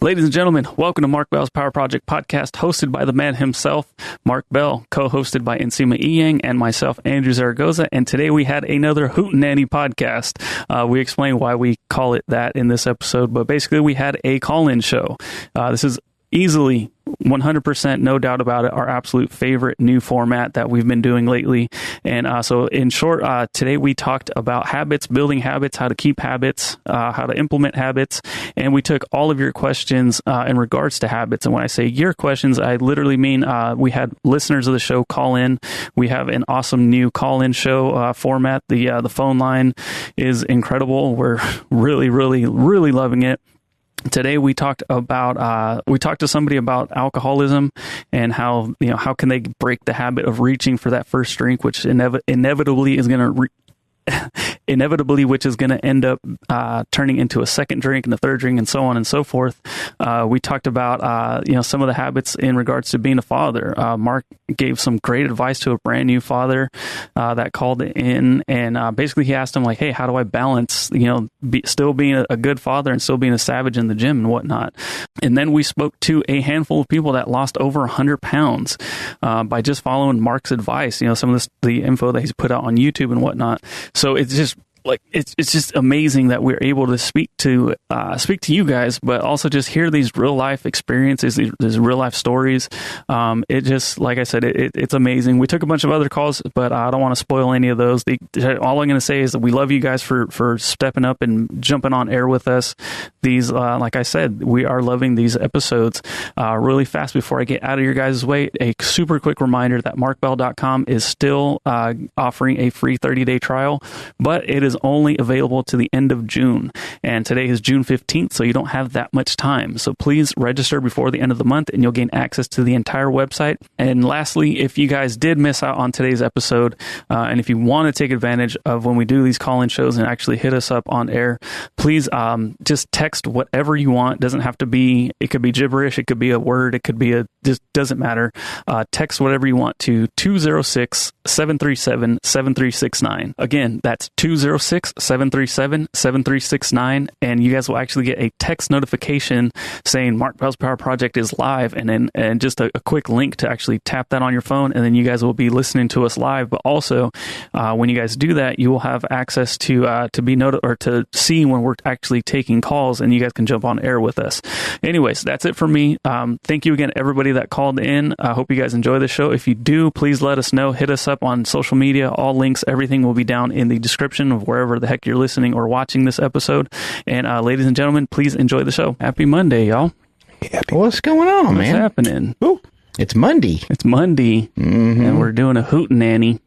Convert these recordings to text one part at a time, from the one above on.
Ladies and gentlemen, welcome to Mark Bell's Power Project podcast, hosted by the man himself, Mark Bell, co-hosted by Nsima Inyang and myself, Andrew Zaragoza. And today we had another Hootenanny podcast. We explained why we call it that in this episode, but basically we had a call-in show. This is easily 100%, no doubt about it, our absolute favorite new format that we've been doing lately. And so in short, today we talked about habits, building habits, how to keep habits, how to implement habits. And we took all of your questions in regards to habits. And when I say your questions, I literally mean we had listeners of the show call in. We have an awesome new call-in show format. The phone line is incredible. We're really loving it. Today we talked to somebody about alcoholism and how can they break the habit of reaching for that first drink, which inevitably is going to which is going to end up turning into a second drink and a third drink and so on and so forth. We talked about some of the habits in regards to being a father. Mark gave some great advice to a brand new father that called in, and basically he asked him, like, hey, how do I balance still being a good father and still being a savage in the gym and whatnot? And then we spoke to a handful of people that lost over 100 pounds by just following Mark's advice. Some of the info that he's put out on YouTube and whatnot. So it's just it's just amazing that we're able to speak to you guys, but also just hear these real life experiences, these real life stories. It just, like I said, it's amazing. We took a bunch of other calls, but I don't want to spoil any of those. All I'm going to say is that we love you guys for stepping up and jumping on air with us. These, like I said, we are loving these episodes. Really fast before I get out of your guys' way, a super quick reminder that markbell.com is still offering a free 30-day trial, but it is only available to the end of June. And today is June 15th, so you don't have that much time. So please register before the end of the month and you'll gain access to the entire website. And lastly, if you guys did miss out on today's episode, and if you want to take advantage of when we do these call-in shows and actually hit us up on air, please just text whatever you want. Doesn't have to be, it could be gibberish, it could be a word, it could be just doesn't matter. Text whatever you want to 206-737-7369. Again, that's 206-737-7369, and you guys will actually get a text notification saying Mark Bell's Power Project is live, and just a quick link to actually tap that on your phone, and then you guys will be listening to us live. But also, when you guys do that, you will have access to be noted or to see when we're actually taking calls, and you guys can jump on air with us. Anyways, that's it for me. Thank you again, everybody that called in. I hope you guys enjoy the show. If you do, please let us know. Hit us up on social media. All links, everything will be down in the description of wherever the heck you're listening or watching this episode. And ladies and gentlemen, please enjoy the show. Happy Monday, y'all. What's going on, man? What's happening? Ooh, it's Monday. It's Monday, and we're doing a Hootenanny.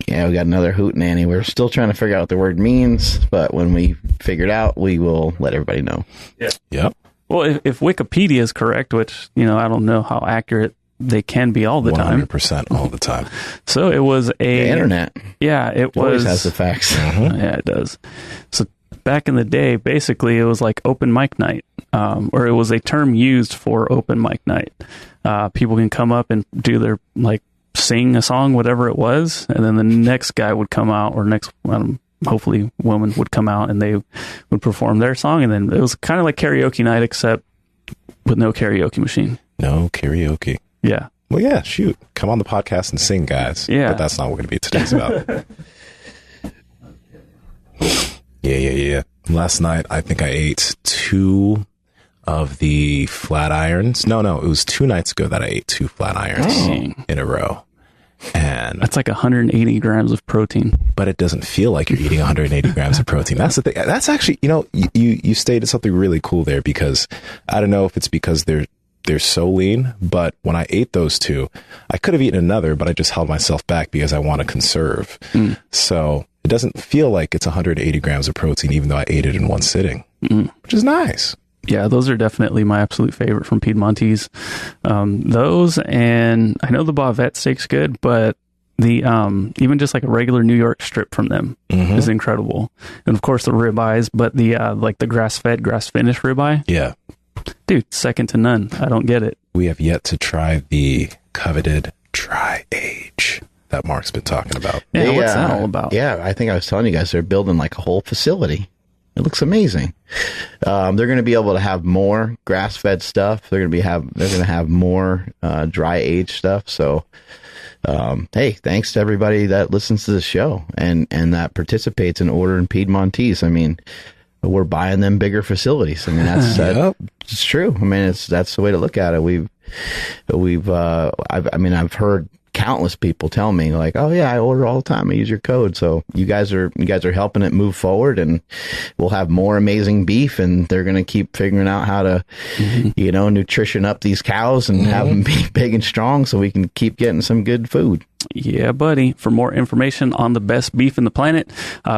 Yeah, we got another Hootenanny. We're still trying to figure out what the word means, but when we figure it out, we will let everybody know. Yeah. Yep. Well, if Wikipedia is correct, which, I don't know how accurate they can be all the time. 100% all the time. So it was the internet. Yeah, it always has the facts. Yeah, it does. So back in the day, basically, it was like open mic night, or it was a term used for open mic night. People can come up and do their, sing a song, whatever it was, and then the next guy would come out, or next, hopefully, woman would come out, and they would perform their song, and then it was kind of like karaoke night, except with no karaoke machine. No karaoke. Yeah. Well, yeah, shoot. Come on the podcast and sing, guys. Yeah. But that's not what we're going to be today's about. Yeah. Last night, I think I ate 2 of the flat irons. No, it was 2 nights ago that I ate 2 flat irons in a row. And that's like 180 grams of protein. But it doesn't feel like you're eating 180 grams of protein. That's the thing. That's actually, you stated something really cool there, because I don't know if it's because they're so lean, but when I ate those 2, I could have eaten another, but I just held myself back because I want to conserve. So it doesn't feel like it's 180 grams of protein, even though I ate it in one sitting, which is nice. Yeah, those are definitely my absolute favorite from Piedmontese. Those, and I know the Bavette steak's good, but the even just like a regular New York strip from them is incredible. And of course the ribeyes, but the the grass-fed, grass-finished ribeye. Yeah. Dude, second to none. I don't get it. We have yet to try the coveted dry age that Mark's been talking about. Yeah, what's that all about? Yeah, I think I was telling you guys they're building like a whole facility. It looks amazing. They're going to be able to have more grass-fed stuff. They're going to have more dry aged stuff. So, hey, thanks to everybody that listens to the show and that participates in ordering Piedmontese. I mean, we're buying them bigger facilities. I mean, it's true. I mean, that's the way to look at it. I've heard countless people tell me like, oh yeah, I order all the time. I use your code. So you guys are helping it move forward, and we'll have more amazing beef, and they're going to keep figuring out how to, nutrition up these cows and have them be big and strong so we can keep getting some good food. Yeah, buddy. For more information on the best beef in the planet,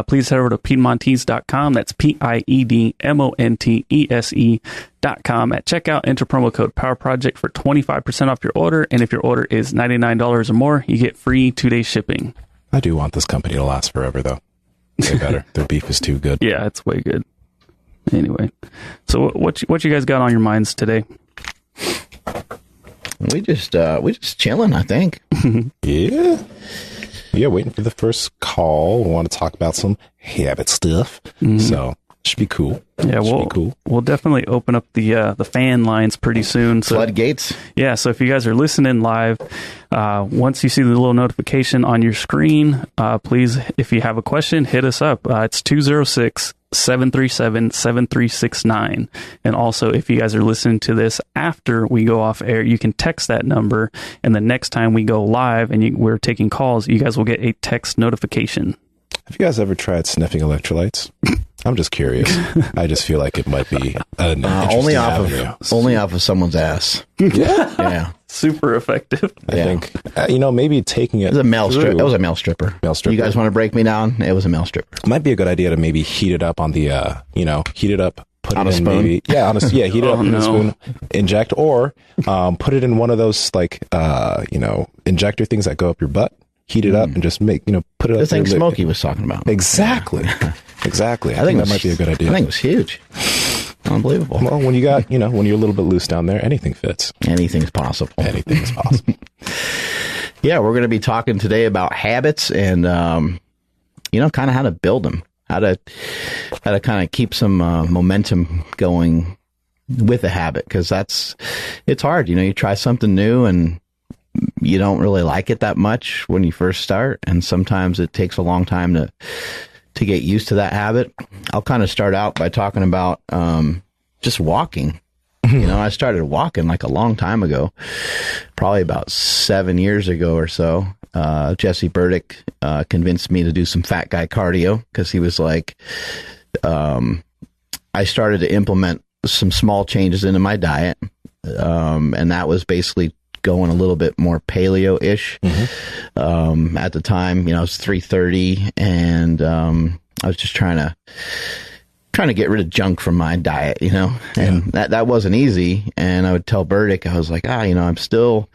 please head over to Piedmontese.com. That's Piedmontese.com. At checkout, enter promo code Power Project for 25% off your order. And if your order is $99 or more, you get free 2-day shipping. I do want this company to last forever, though. Way better. Their beef is too good. Yeah, it's way good. Anyway, so what you guys got on your minds today? We just chilling, I think. Yeah, waiting for the first call. We want to talk about some habit stuff. So should be cool. Yeah, we'll definitely open up the fan lines pretty soon. So, floodgates. Yeah, so if you guys are listening live, once you see the little notification on your screen, please, if you have a question, hit us up. It's 206-737-7369. And also, if you guys are listening to this after we go off air, you can text that number, and the next time we go live and we're taking calls, you guys will get a text notification. Have you guys ever tried sniffing electrolytes? I'm just curious. I just feel like it might be an only off of someone's ass. Yeah. Super effective. I think maybe taking it. It was a male stripper. It was a male stripper. You guys want to break me down? It was a male stripper. It might be a good idea to maybe heat it up on the heat it up, put on it a in spoon. Heat it up in a spoon, inject, or put it in one of those injector things that go up your butt. Heat it up and just put it up. The thing Smokey was talking about. Exactly. Exactly. I think that might be a good idea. I think it was huge. Unbelievable. Well, when you got, when you're a little bit loose down there, anything fits. Anything's possible. Anything's possible. Yeah, we're going to be talking today about habits and, kind of how to build them, how to kind of keep some momentum going with a habit, because it's hard. You try something new and you don't really like it that much when you first start, and sometimes it takes a long time to get used to that habit. I'll kind of start out by talking about just walking. I started walking like a long time ago, probably about 7 years ago or so. Jesse Burdick convinced me to do some fat guy cardio, because he was like, I started to implement some small changes into my diet, and that was basically going a little bit more paleo-ish. At the time, I was 330, and I was just trying to get rid of junk from my diet, and that wasn't easy. And I would tell Burdick, I was like, I'm still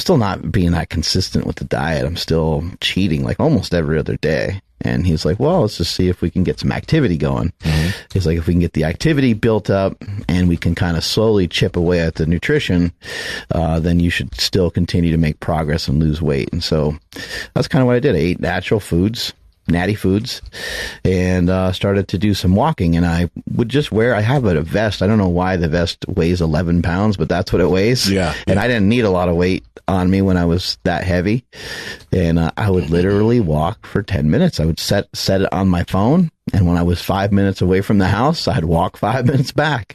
not being that consistent with the diet. I'm still cheating like almost every other day. And he's like, well, let's just see if we can get some activity going. He's like, if we can get the activity built up and we can kind of slowly chip away at the nutrition, then you should still continue to make progress and lose weight. And so that's kind of what I did. I ate natural foods, natty foods, and started to do some walking. And I would just I have a vest. I don't know why the vest weighs 11 pounds, but that's what it weighs. Yeah. And I didn't need a lot of weight on me when I was that heavy. And I would literally walk for 10 minutes. I would set it on my phone. And when I was 5 minutes away from the house, I'd walk 5 minutes back.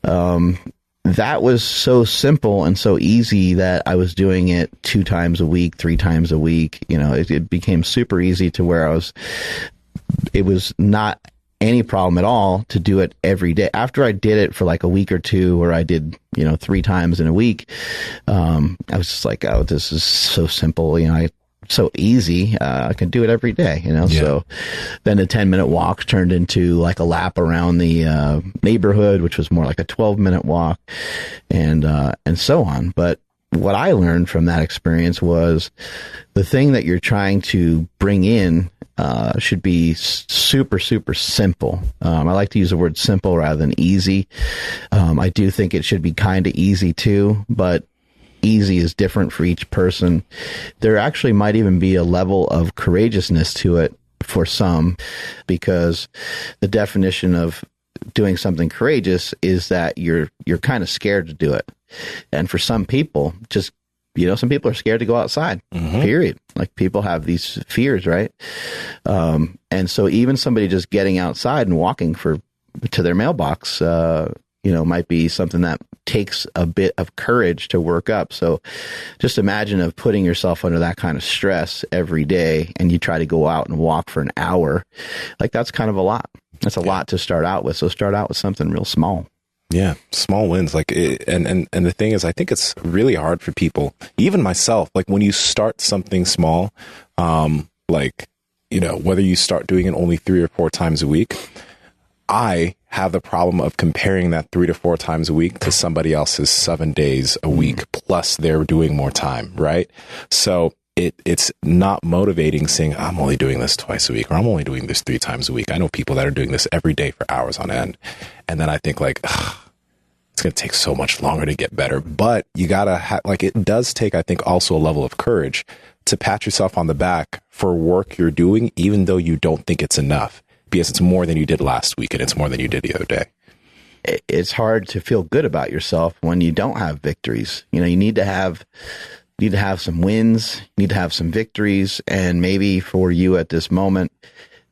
That was so simple and so easy that I was doing it 2 times a week, 3 times a week. It became super easy to where it was not any problem at all to do it every day. After I did it for like a week or two, where I did, 3 times in a week, I was just like, oh, this is so simple. So easy. I can do it every day, So then the 10-minute walk turned into like a lap around the neighborhood, which was more like a 12-minute walk, and so on. But what I learned from that experience was the thing that you're trying to bring in should be super, super simple. I like to use the word simple rather than easy. I do think it should be kind of easy too, but easy is different for each person. There actually might even be a level of courageousness to it for some, because the definition of doing something courageous is that you're kind of scared to do it. And for some people, just, some people are scared to go outside, period. Like, people have these fears, right? And so even somebody just getting outside and walking to their mailbox, might be something that takes a bit of courage to work up. So just imagine of putting yourself under that kind of stress every day, and you try to go out and walk for an hour. Like, that's kind of a lot. That's a lot to start out with. So start out with something real small. Yeah, small wins. Like, and the thing is, I think it's really hard for people, even myself. Like, when you start something small, whether you start doing it only 3 or 4 times a week, I have the problem of comparing that 3 to 4 times a week to somebody else's 7 days a week, plus they're doing more time, right? So it's not motivating saying, I'm only doing this twice a week, or I'm only doing this 3 times a week. I know people that are doing this every day for hours on end. And then I think, like, it's going to take so much longer to get better. But you got to it does take, I think, also a level of courage to pat yourself on the back for work you're doing, even though you don't think it's enough, because it's more than you did last week, and it's more than you did the other day. It's hard to feel good about yourself when you don't have victories. You need to have some wins, you need to have some victories. And maybe for you at this moment,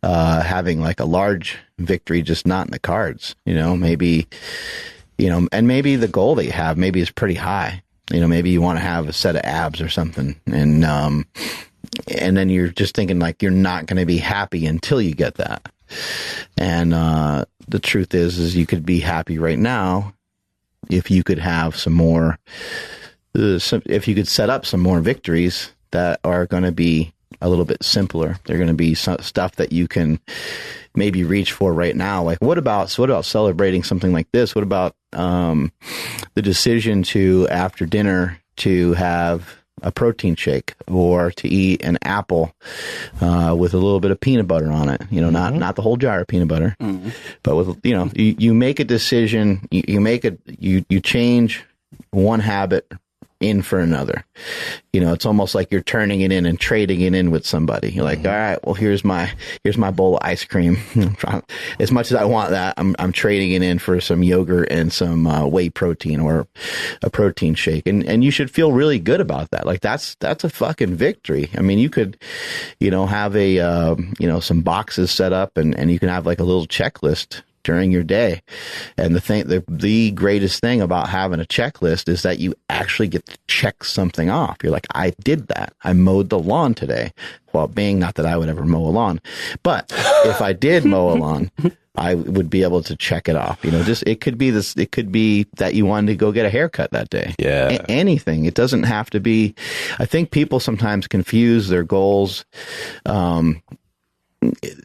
having like a large victory just not in the cards, maybe, and maybe the goal that you have maybe is pretty high. Maybe you want to have a set of abs or something. And then you're just thinking, like, you're not going to be happy until you get that. And the truth is you could be happy right now if you could have some more, if you could set up some more victories that are going to be a little bit simpler. They're going to be stuff that you can maybe reach for right now. Like, what about celebrating something like this? What about the decision to, after dinner, to have a protein shake, or to eat an apple with a little bit of peanut butter on it? Not the whole jar of peanut butter, but with, you make a decision, you change one habit in for another. It's almost like you're turning it in and trading it in with somebody. You're like, all right, well, here's my bowl of ice cream. As much as I want that, I'm trading it in for some yogurt and some whey protein, or a protein shake. And you should feel really good about that. Like, that's a fucking victory. I mean, you could, have some boxes set up, and you can have like a little checklist during your day. And the greatest thing about having a checklist is that you actually get to check something off. You're like, I did that. I mowed the lawn today. Well, being not that I would ever mow a lawn, but if I did mow a lawn, I would be able to check it off. It could be that you wanted to go get a haircut that day. Yeah. Anything. It doesn't have to be. I think people sometimes confuse their goals,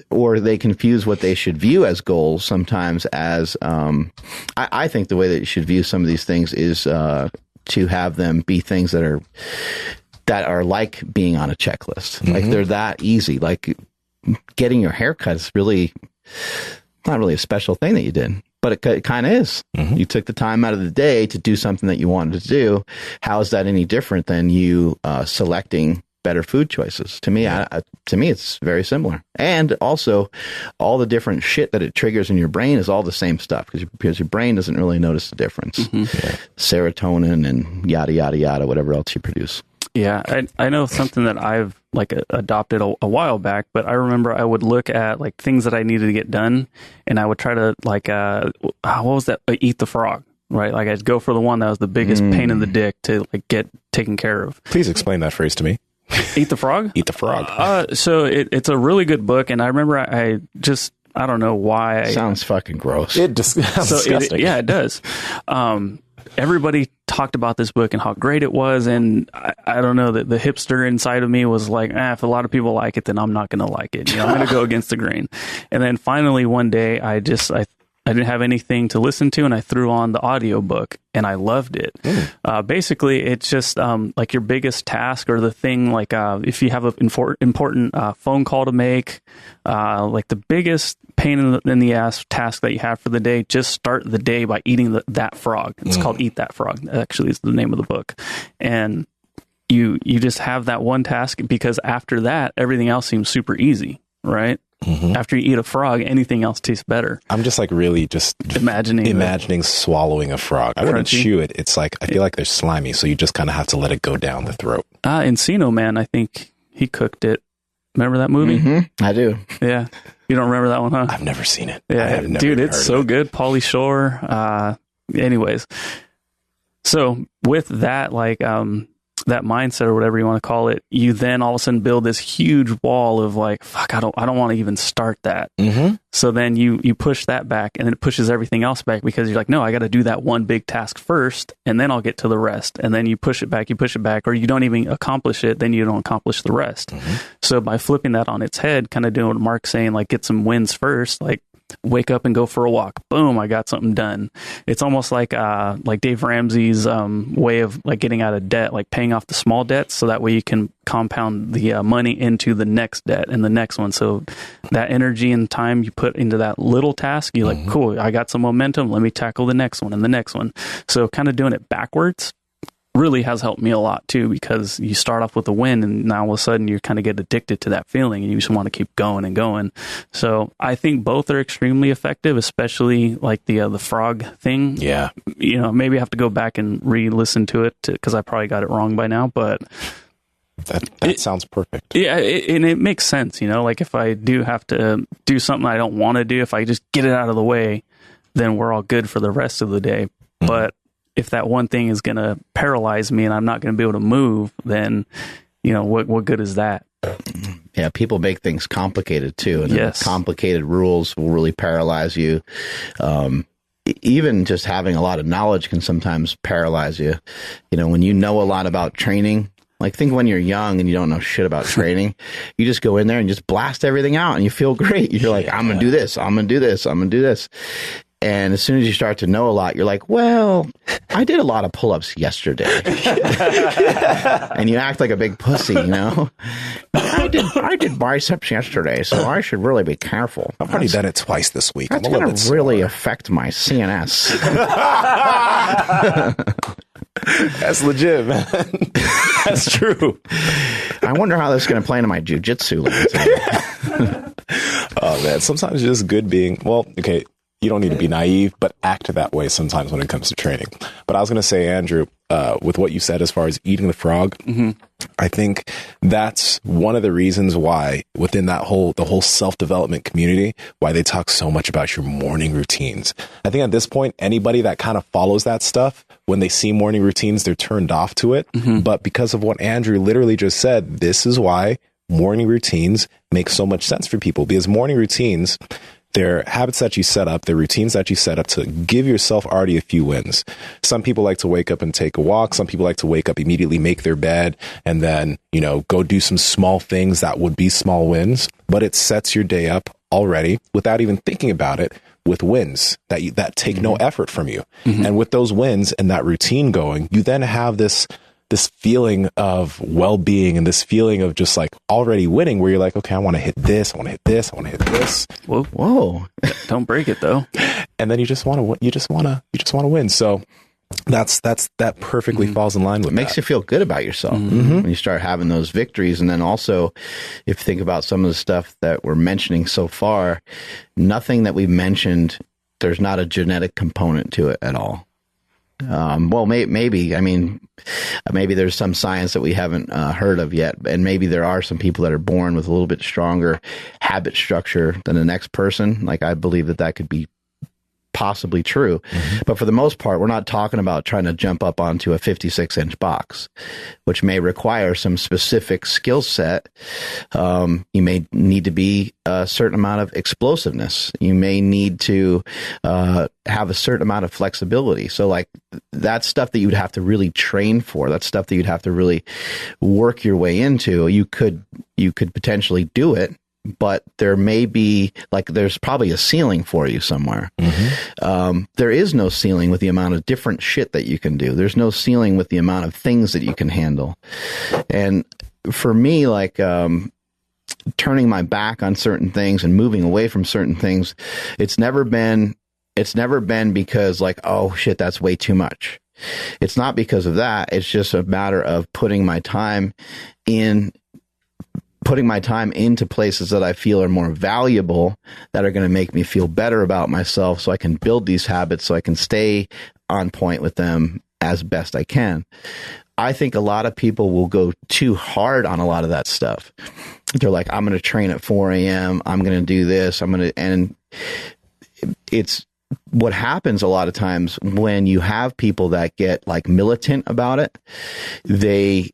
or they confuse what they should view as goals sometimes as, I think the way that you should view some of these things is to have them be things that are like being on a checklist. Like, they're that easy. Like, getting your haircut is really not really a special thing that you did, but it kind of is. You took the time out of the day to do something that you wanted to do. How is that any different than you selecting better food choices? To me, it's very similar. And also, all the different shit that it triggers in your brain is all the same stuff, because your brain doesn't really notice the difference. Serotonin and yada, yada, yada, whatever else you produce. Yeah, I know something that I've adopted a while back, but I remember I would look at like things that I needed to get done, and I would try to what was that? Eat the frog. Right, like I'd go for the one that was the biggest pain in the dick to like get taken care of. Please explain that phrase to me. Eat the frog? Eat the frog. So it's a really good book, and I remember I don't know why. Sounds fucking gross. It just sounds disgusting. It does. Everybody talked about this book and how great it was, and I don't know, that the hipster inside of me was like, if a lot of people like it, then I'm not going to like it. I'm going to go against the grain. And then finally one day, I didn't have anything to listen to, and I threw on the audiobook, and I loved it. Basically, it's just like your biggest task, or the thing, like if you have an important phone call to make, like the biggest pain in the ass task that you have for the day, just start the day by eating that frog. It's called Eat That Frog. Actually, is the name of the book. And you just have that one task, because after that, everything else seems super easy. right? After you eat a frog, anything else tastes better. I'm just like really just imagining swallowing a frog. I wouldn't chew it. It's like, I feel like they're slimy. So you just kind of have to let it go down the throat. Nsima, man, I think he cooked it. Remember that movie? I do. Yeah. You don't remember that one, huh? I've never seen it. Yeah. Dude, it's so good. Pauly Shore. Anyways. So with that, like, that mindset or whatever you want to call it, you then all of a sudden build this huge wall of like, fuck, I don't want to even start that. So then you push that back, and then it pushes everything else back, because you're like, no, I got to do that one big task first, and then I'll get to the rest. And then you push it back, or you don't even accomplish it, then you don't accomplish the rest. So by flipping that on its head, kind of doing what Mark's saying, like get some wins first, like wake up and go for a walk. Boom, I got something done. It's almost like Dave Ramsey's way of like getting out of debt, like paying off the small debts, so that way you can compound the money into the next debt and the next one. So that energy and time you put into that little task, you're like, cool, I got some momentum, let me tackle the next one and the next one. So kind of doing it backwards really has helped me a lot too, because you start off with a win, and now all of a sudden you kind of get addicted to that feeling, and you just want to keep going and going. So I think both are extremely effective, especially like the frog thing. Yeah, maybe I have to go back and re-listen to it, because I probably got it wrong by now, but that sounds perfect. Yeah, and it makes sense. Like if I do have to do something I don't want to do, if I just get it out of the way, then we're all good for the rest of the day. But if that one thing is going to paralyze me and I'm not going to be able to move, then, what good is that? Yeah, people make things complicated too. And complicated rules will really paralyze you. Even just having a lot of knowledge can sometimes paralyze you. When you know a lot about training, like think when you're young and you don't know shit about training, you just go in there and just blast everything out and you feel great. You're like, I'm going to do this. I'm going to do this. I'm going to do this. And as soon as you start to know a lot, you're like, well, I did a lot of pull-ups yesterday. And you act like a big pussy, I did biceps yesterday, so I should really be careful. I've already done it twice this week. That's going to really affect my CNS. That's legit, man. That's true. I wonder how this is going to play into my jiu-jitsu. Oh, man. Sometimes it's just good being, okay. You don't need to be naive, but act that way sometimes when it comes to training. But I was going to say, Andrew, with what you said as far as eating the frog, I think that's one of the reasons why within the whole self-development community, why they talk so much about your morning routines. I think at this point, anybody that kind of follows that stuff, when they see morning routines, they're turned off to it. But because of what Andrew literally just said, this is why morning routines make so much sense for people, because morning routines, they're habits that you set up, they're routines that you set up to give yourself already a few wins. Some people like to wake up and take a walk. Some people like to wake up, immediately make their bed, and then, go do some small things that would be small wins. But it sets your day up already without even thinking about it, with wins that take no effort from you. And with those wins and that routine going, you then have this feeling of well-being and this feeling of just like already winning, where you're like, okay, I want to hit this, I want to hit this, I want to hit this. Whoa. Don't break it though. And then you just want to win. So that perfectly falls in line with it. Makes you feel good about yourself when you start having those victories. And then also, if you think about some of the stuff that we're mentioning so far, nothing that we've mentioned, there's not a genetic component to it at all. Maybe. I mean, maybe there's some science that we haven't heard of yet, and maybe there are some people that are born with a little bit stronger habit structure than the next person. Like, I believe that could be possibly true. But for the most part, we're not talking about trying to jump up onto a 56-inch box, which may require some specific skill set. You may need to be a certain amount of explosiveness. You may need to have a certain amount of flexibility. So like that's stuff that you'd have to really train for. That's stuff that you'd have to really work your way into. You could potentially do it, but there may be, there's probably a ceiling for you somewhere. There is no ceiling with the amount of different shit that you can do. There's no ceiling with the amount of things that you can handle. And for me, turning my back on certain things and moving away from certain things, it's never been because oh shit, that's way too much. It's not because of that. It's just a matter of putting my time in putting my time into places that I feel are more valuable, that are going to make me feel better about myself, so I can build these habits, so I can stay on point with them as best I can. I think a lot of people will go too hard on a lot of that stuff. They're like, I'm going to train at 4 a.m. I'm going to do this. And it's what happens a lot of times when you have people that get like militant about it. They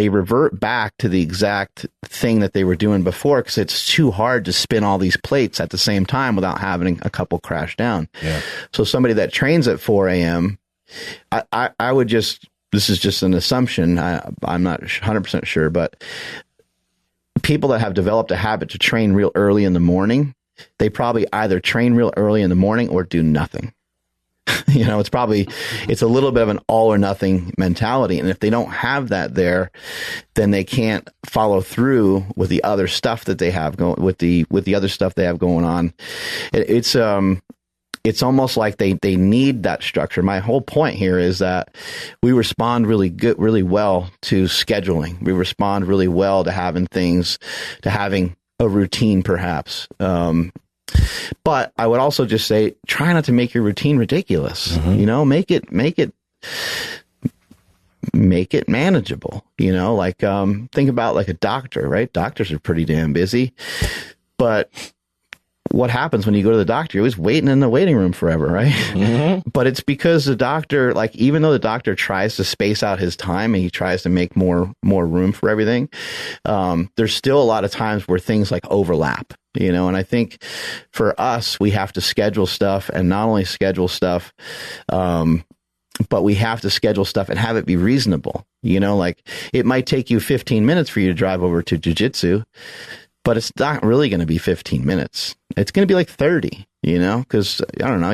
revert back to the exact thing that they were doing before, because it's too hard to spin all these plates at the same time without having a couple crash down. Yeah. So somebody that trains at 4 a.m., I would just, this is just an assumption, I'm not 100% sure, but people that have developed a habit to train real early in the morning, they probably either train real early in the morning or do nothing. It's a little bit of an all or nothing mentality. And if they don't have that there, then they can't follow through with the other stuff that they have going, with the other stuff they have going on. It's almost like they need that structure. My whole point here is that we respond really well to scheduling. We respond really well to having a routine, perhaps. But I would also just say, try not to make your routine ridiculous. Mm-hmm. Make it manageable. Think about like a doctor, right? Doctors are pretty damn busy, but what happens when you go to the doctor? You're always waiting in the waiting room forever, right? Mm-hmm. But it's because the doctor, like, even though the doctor tries to space out his time and he tries to make more room for everything, there's still a lot of times where things like overlap, and I think for us, we have to schedule stuff, and not only schedule stuff, but we have to schedule stuff and have it be reasonable. Like, it might take you 15 minutes for you to drive over to jiu-jitsu, but it's not really going to be 15 minutes. It's going to be like 30, because I don't know,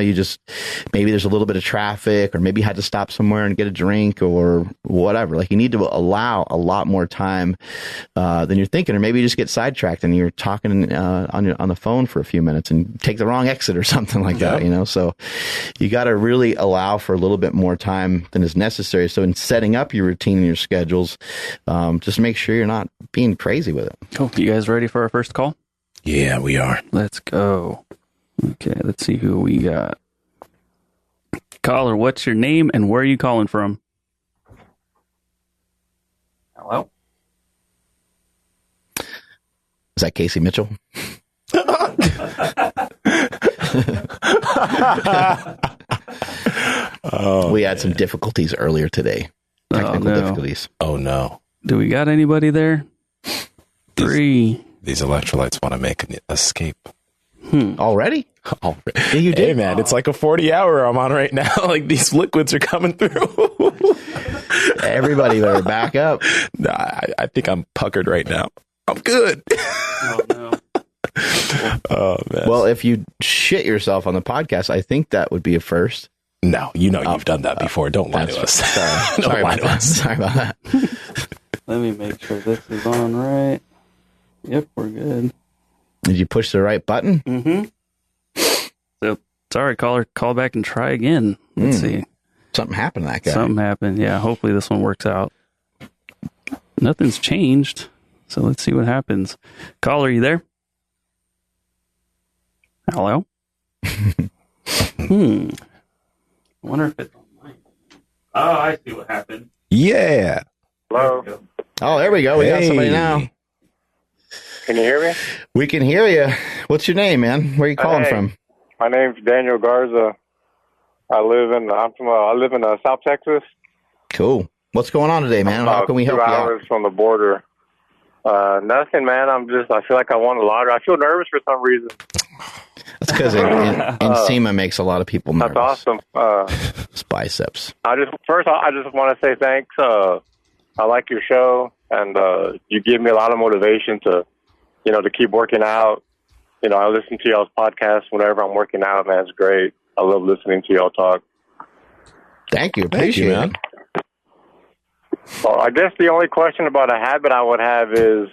maybe there's a little bit of traffic, or maybe you had to stop somewhere and get a drink or whatever. Like, you need to allow a lot more time than you're thinking, or maybe you just get sidetracked and you're talking on the phone for a few minutes and take the wrong exit or something like that, So you got to really allow for a little bit more time than is necessary. So in setting up your routine and your schedules, just make sure you're not being crazy with it. Cool. You guys ready for our first call? Yeah, we are. Let's go. Okay, let's see who we got. Caller, what's your name and where are you calling from? Hello? Is that Casey Mitchell? We had some difficulties earlier today. Technical difficulties. Oh, no. Do we got anybody there? These electrolytes want to make an escape. Already? Yeah, you did. Hey, man, it's like a 40-hour I'm on right now. Like, these liquids are coming through. Everybody better back up. Nah, I think I'm puckered right now. I'm good. Oh, no. Oh, man. Well, if you shit yourself on the podcast, I think that would be a first. No, you've done that before. Don't lie to us. Sorry about that. Sorry about that. Let me make sure this is on right. Yep, we're good. Did you push the right button? Mm-hmm. So, sorry, caller. Call back and try again. Let's see. Something happened to that guy. Something happened. Yeah, hopefully this one works out. Nothing's changed. So let's see what happens. Caller, are you there? Hello? I wonder if it's on mine. Oh, I see what happened. Yeah. Hello. Oh, there we go. We got somebody now. Can you hear me? We can hear you. What's your name, man? Where are you calling from? My name's Daniel Garza. I live in South Texas. Cool. What's going on today, man? How can we help you out? 2 hours from the border. Nothing, man. I feel like I won the lottery. I feel nervous for some reason. That's because Nsima makes a lot of people nervous. That's awesome. It's biceps. I just want to say thanks. I like your show, and you give me a lot of motivation to keep working out. I listen to y'all's podcast whenever I'm working out, man. It's great. I love listening to y'all talk. Thank you. Appreciate it. Well, I guess the only question about a habit I would have is,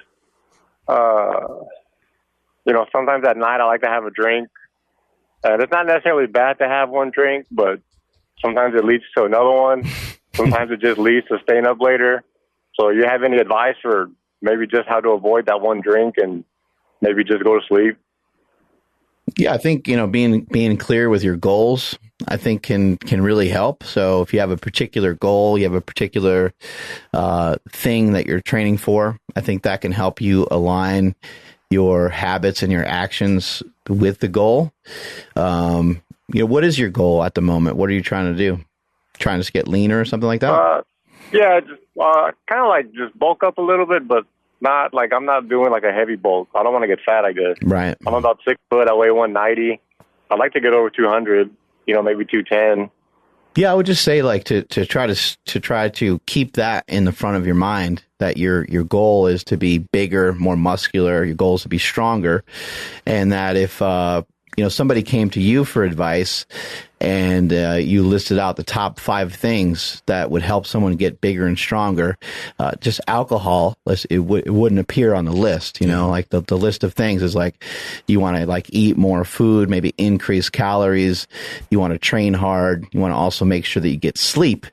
sometimes at night I like to have a drink. And it's not necessarily bad to have one drink, but sometimes it leads to another one. Sometimes it just leads to staying up later. So you have any advice for, maybe just how to avoid that one drink and maybe just go to sleep? Yeah, I think, being clear with your goals, I think can really help. So if you have a particular goal, you have a particular thing that you're training for, I think that can help you align your habits and your actions with the goal. What is your goal at the moment? What are you trying to do? Trying to just get leaner or something like that? Yeah, just kind of like just bulk up a little bit, but not like I'm not doing like a heavy bulk. I don't want to get fat, I guess. Right. I'm about 6 foot. I weigh 190. I'd like to get over 200, maybe 210. Yeah, I would just say like to try to keep that in the front of your mind, that your goal is to be bigger, more muscular. Your goal is to be stronger, and that if somebody came to you for advice and you listed out the top 5 things that would help someone get bigger and stronger, just alcohol, it wouldn't appear on the list. Like the list of things is like, you want to like eat more food, maybe increase calories. You want to train hard. You want to also make sure that you get sleep.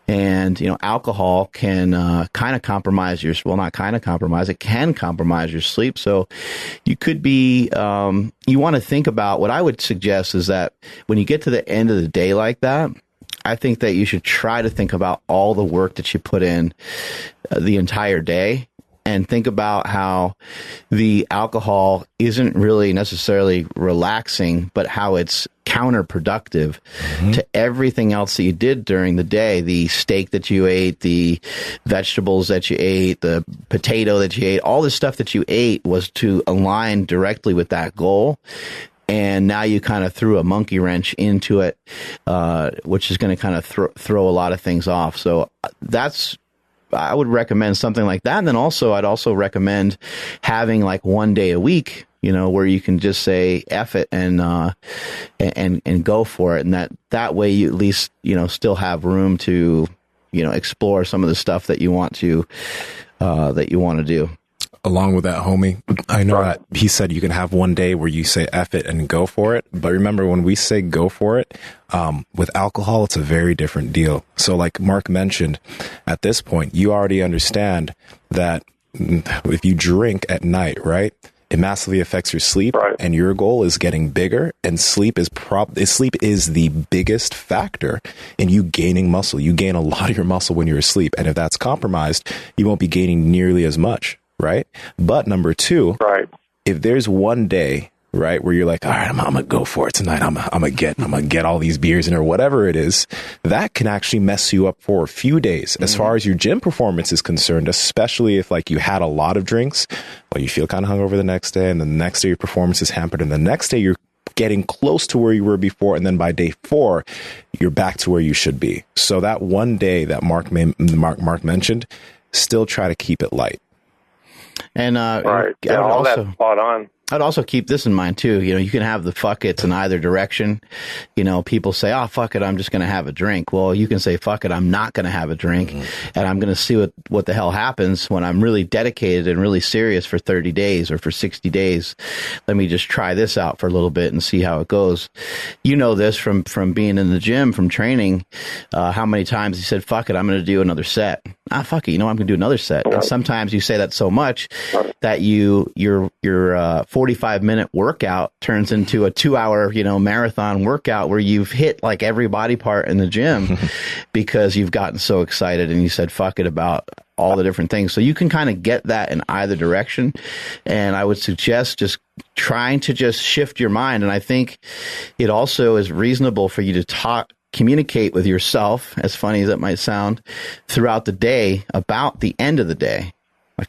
And, alcohol can kind of compromise it can compromise your sleep. So you could be, you want to think about, what I would suggest is that when you get to the end of the day like that, I think that you should try to think about all the work that you put in the entire day, and think about how the alcohol isn't really necessarily relaxing, but how it's counterproductive to everything else that you did during the day. The steak that you ate, the vegetables that you ate, the potato that you ate, all the stuff that you ate was to align directly with that goal. And now you kind of threw a monkey wrench into it, which is going to kind of throw a lot of things off. So I would recommend something like that. And then I'd also recommend having like one day a week, where you can just say F it and go for it. And that way you at least, still have room to, explore some of the stuff that you want to do. Along with that, homie, I know that he said you can have one day where you say F it and go for it. But remember, when we say go for it, with alcohol, it's a very different deal. So like Mark mentioned, at this point, you already understand that if you drink at night, right, it massively affects your sleep, and your goal is getting bigger, and sleep is the biggest factor in you gaining muscle. You gain a lot of your muscle when you're asleep. And if that's compromised, you won't be gaining nearly as much. Right. But number 2, if there's one day, right, where you're like, all right, I'm going to go for it tonight. I'm going to get all these beers in, or whatever it is, that can actually mess you up for a few days as far as your gym performance is concerned, especially if like you had a lot of drinks, well, you feel kind of hungover the next day, and then the next day your performance is hampered, and the next day you're getting close to where you were before, and then by day 4 you're back to where you should be. So that one day that Mark mentioned, still try to keep it light. And all that's spot on. I'd also keep this in mind too. You can have the fuck it's in either direction. People say, oh, fuck it, I'm just going to have a drink. Well, you can say, fuck it, I'm not going to have a drink. And I'm going to see what the hell happens when I'm really dedicated and really serious for 30 days or for 60 days. Let me just try this out for a little bit and see how it goes. This from being in the gym, from training, how many times you said, fuck it, I'm going to do another set. Fuck it, I'm going to do another set. And sometimes you say that so much that your 45-minute workout turns into a 2-hour, marathon workout where you've hit like every body part in the gym because you've gotten so excited and you said fuck it about all the different things. So you can kind of get that in either direction. And I would suggest just trying to just shift your mind. And I think it also is reasonable for you to communicate with yourself, as funny as it might sound, throughout the day about the end of the day.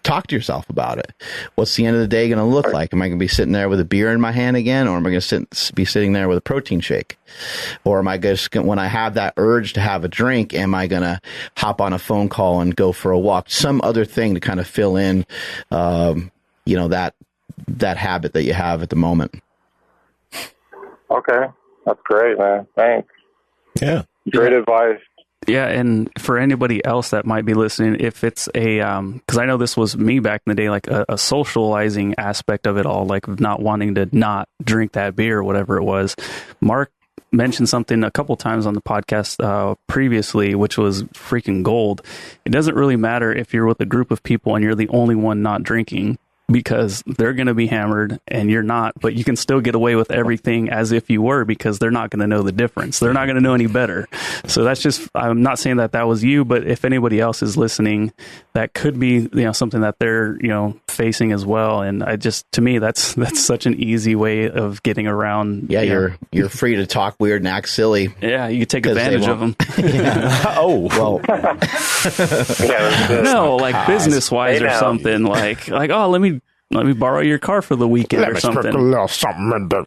Talk to yourself about it. What's the end of the day going to look like? Am I going to be sitting there with a beer in my hand again, or am I going to be sitting there with a protein shake? Or am I just, when I have that urge to have a drink, am I going to hop on a phone call and go for a walk? Some other thing to kind of fill in, that habit that you have at the moment. Okay. That's great, man. Thanks. Yeah. Great advice. Yeah, and for anybody else that might be listening, if it's because I know this was me back in the day, like a socializing aspect of it all, like not wanting to not drink that beer or whatever it was. Mark mentioned something a couple times on the podcast previously, which was freaking gold. It doesn't really matter if you're with a group of people and you're the only one not drinking, because they're going to be hammered and you're not, but you can still get away with everything as if you were, because they're not going to know the difference. They're not going to know any better. So that's just, I'm not saying that was you, but if anybody else is listening, that could be, something that they're, facing as well. And to me, that's such an easy way of getting around. Yeah. You're free to talk weird and act silly. Yeah. You take advantage of them. Oh, well. No, like business wise or something like, oh, let me borrow your car for the weekend or something. Let me stick a little something in there.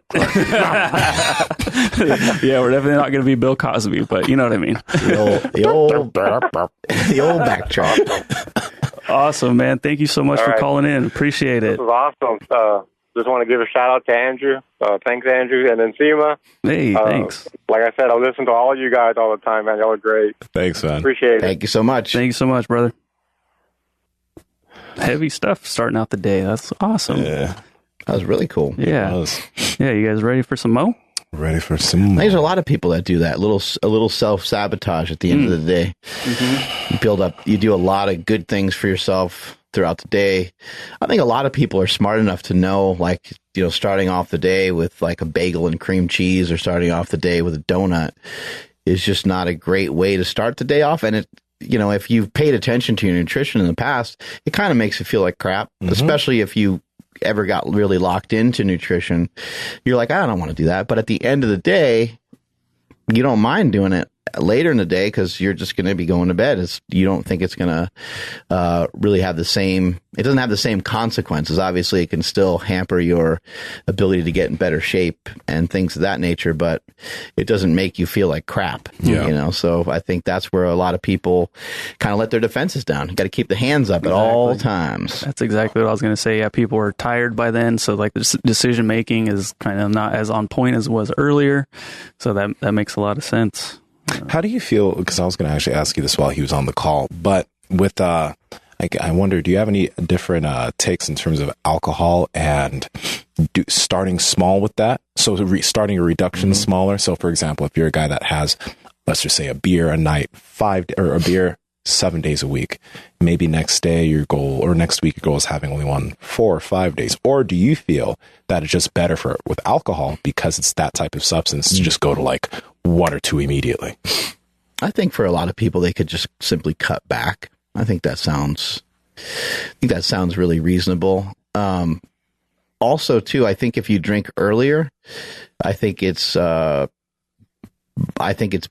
Yeah, we're definitely not going to be Bill Cosby, but you know what I mean. The old backdrop. Awesome, man. Thank you so much for calling in. Appreciate it. This was awesome. Just want to give a shout out to Andrew. Thanks, Andrew, and Nsima. Hey, thanks. Like I said, I listen to all of you guys all the time, man. Y'all are great. Thanks, man. Appreciate it. Thank you so much. Thank you so much, brother. Heavy stuff starting out the day. That's awesome. Yeah. That was really cool. Yeah. Yeah, you guys ready for some mo? Ready for some more. There's a lot of people that do that. A little self-sabotage at the end of the day. Mm-hmm. You do a lot of good things for yourself throughout the day. I think a lot of people are smart enough to know, starting off the day with like a bagel and cream cheese, or starting off the day with a donut is just not a great way to start the day off. And if you've paid attention to your nutrition in the past, it kind of makes you feel like crap, especially if you ever got really locked into nutrition. You're like, I don't want to do that. But at the end of the day, you don't mind doing it later in the day because you're just going to be going to bed. You don't think it's going to really have the same, it doesn't have the same consequences. Obviously, it can still hamper your ability to get in better shape and things of that nature, but it doesn't make you feel like crap. Yeah. So I think that's where a lot of people kind of let their defenses down. You got to keep the hands up at all times. That's exactly what I was going to say. Yeah, people are tired by then, so like the decision making is kind of not as on point as it was earlier. So that makes a lot of sense. How do you feel? Because I was going to actually ask you this while he was on the call, but with I wonder, do you have any different takes in terms of alcohol and starting small with that? So starting a reduction smaller. So for example, if you're a guy that has, let's just say, a beer a night, or a beer 7 days a week, maybe next day your goal, or next week your goal is having only one 4 or 5 days. Or do you feel that it's just better with alcohol, because it's that type of substance, to just go to like 1 or 2 immediately? I think for a lot of people, they could just simply cut back. I think that sounds really reasonable. Also, too, I think if you drink earlier, I think it's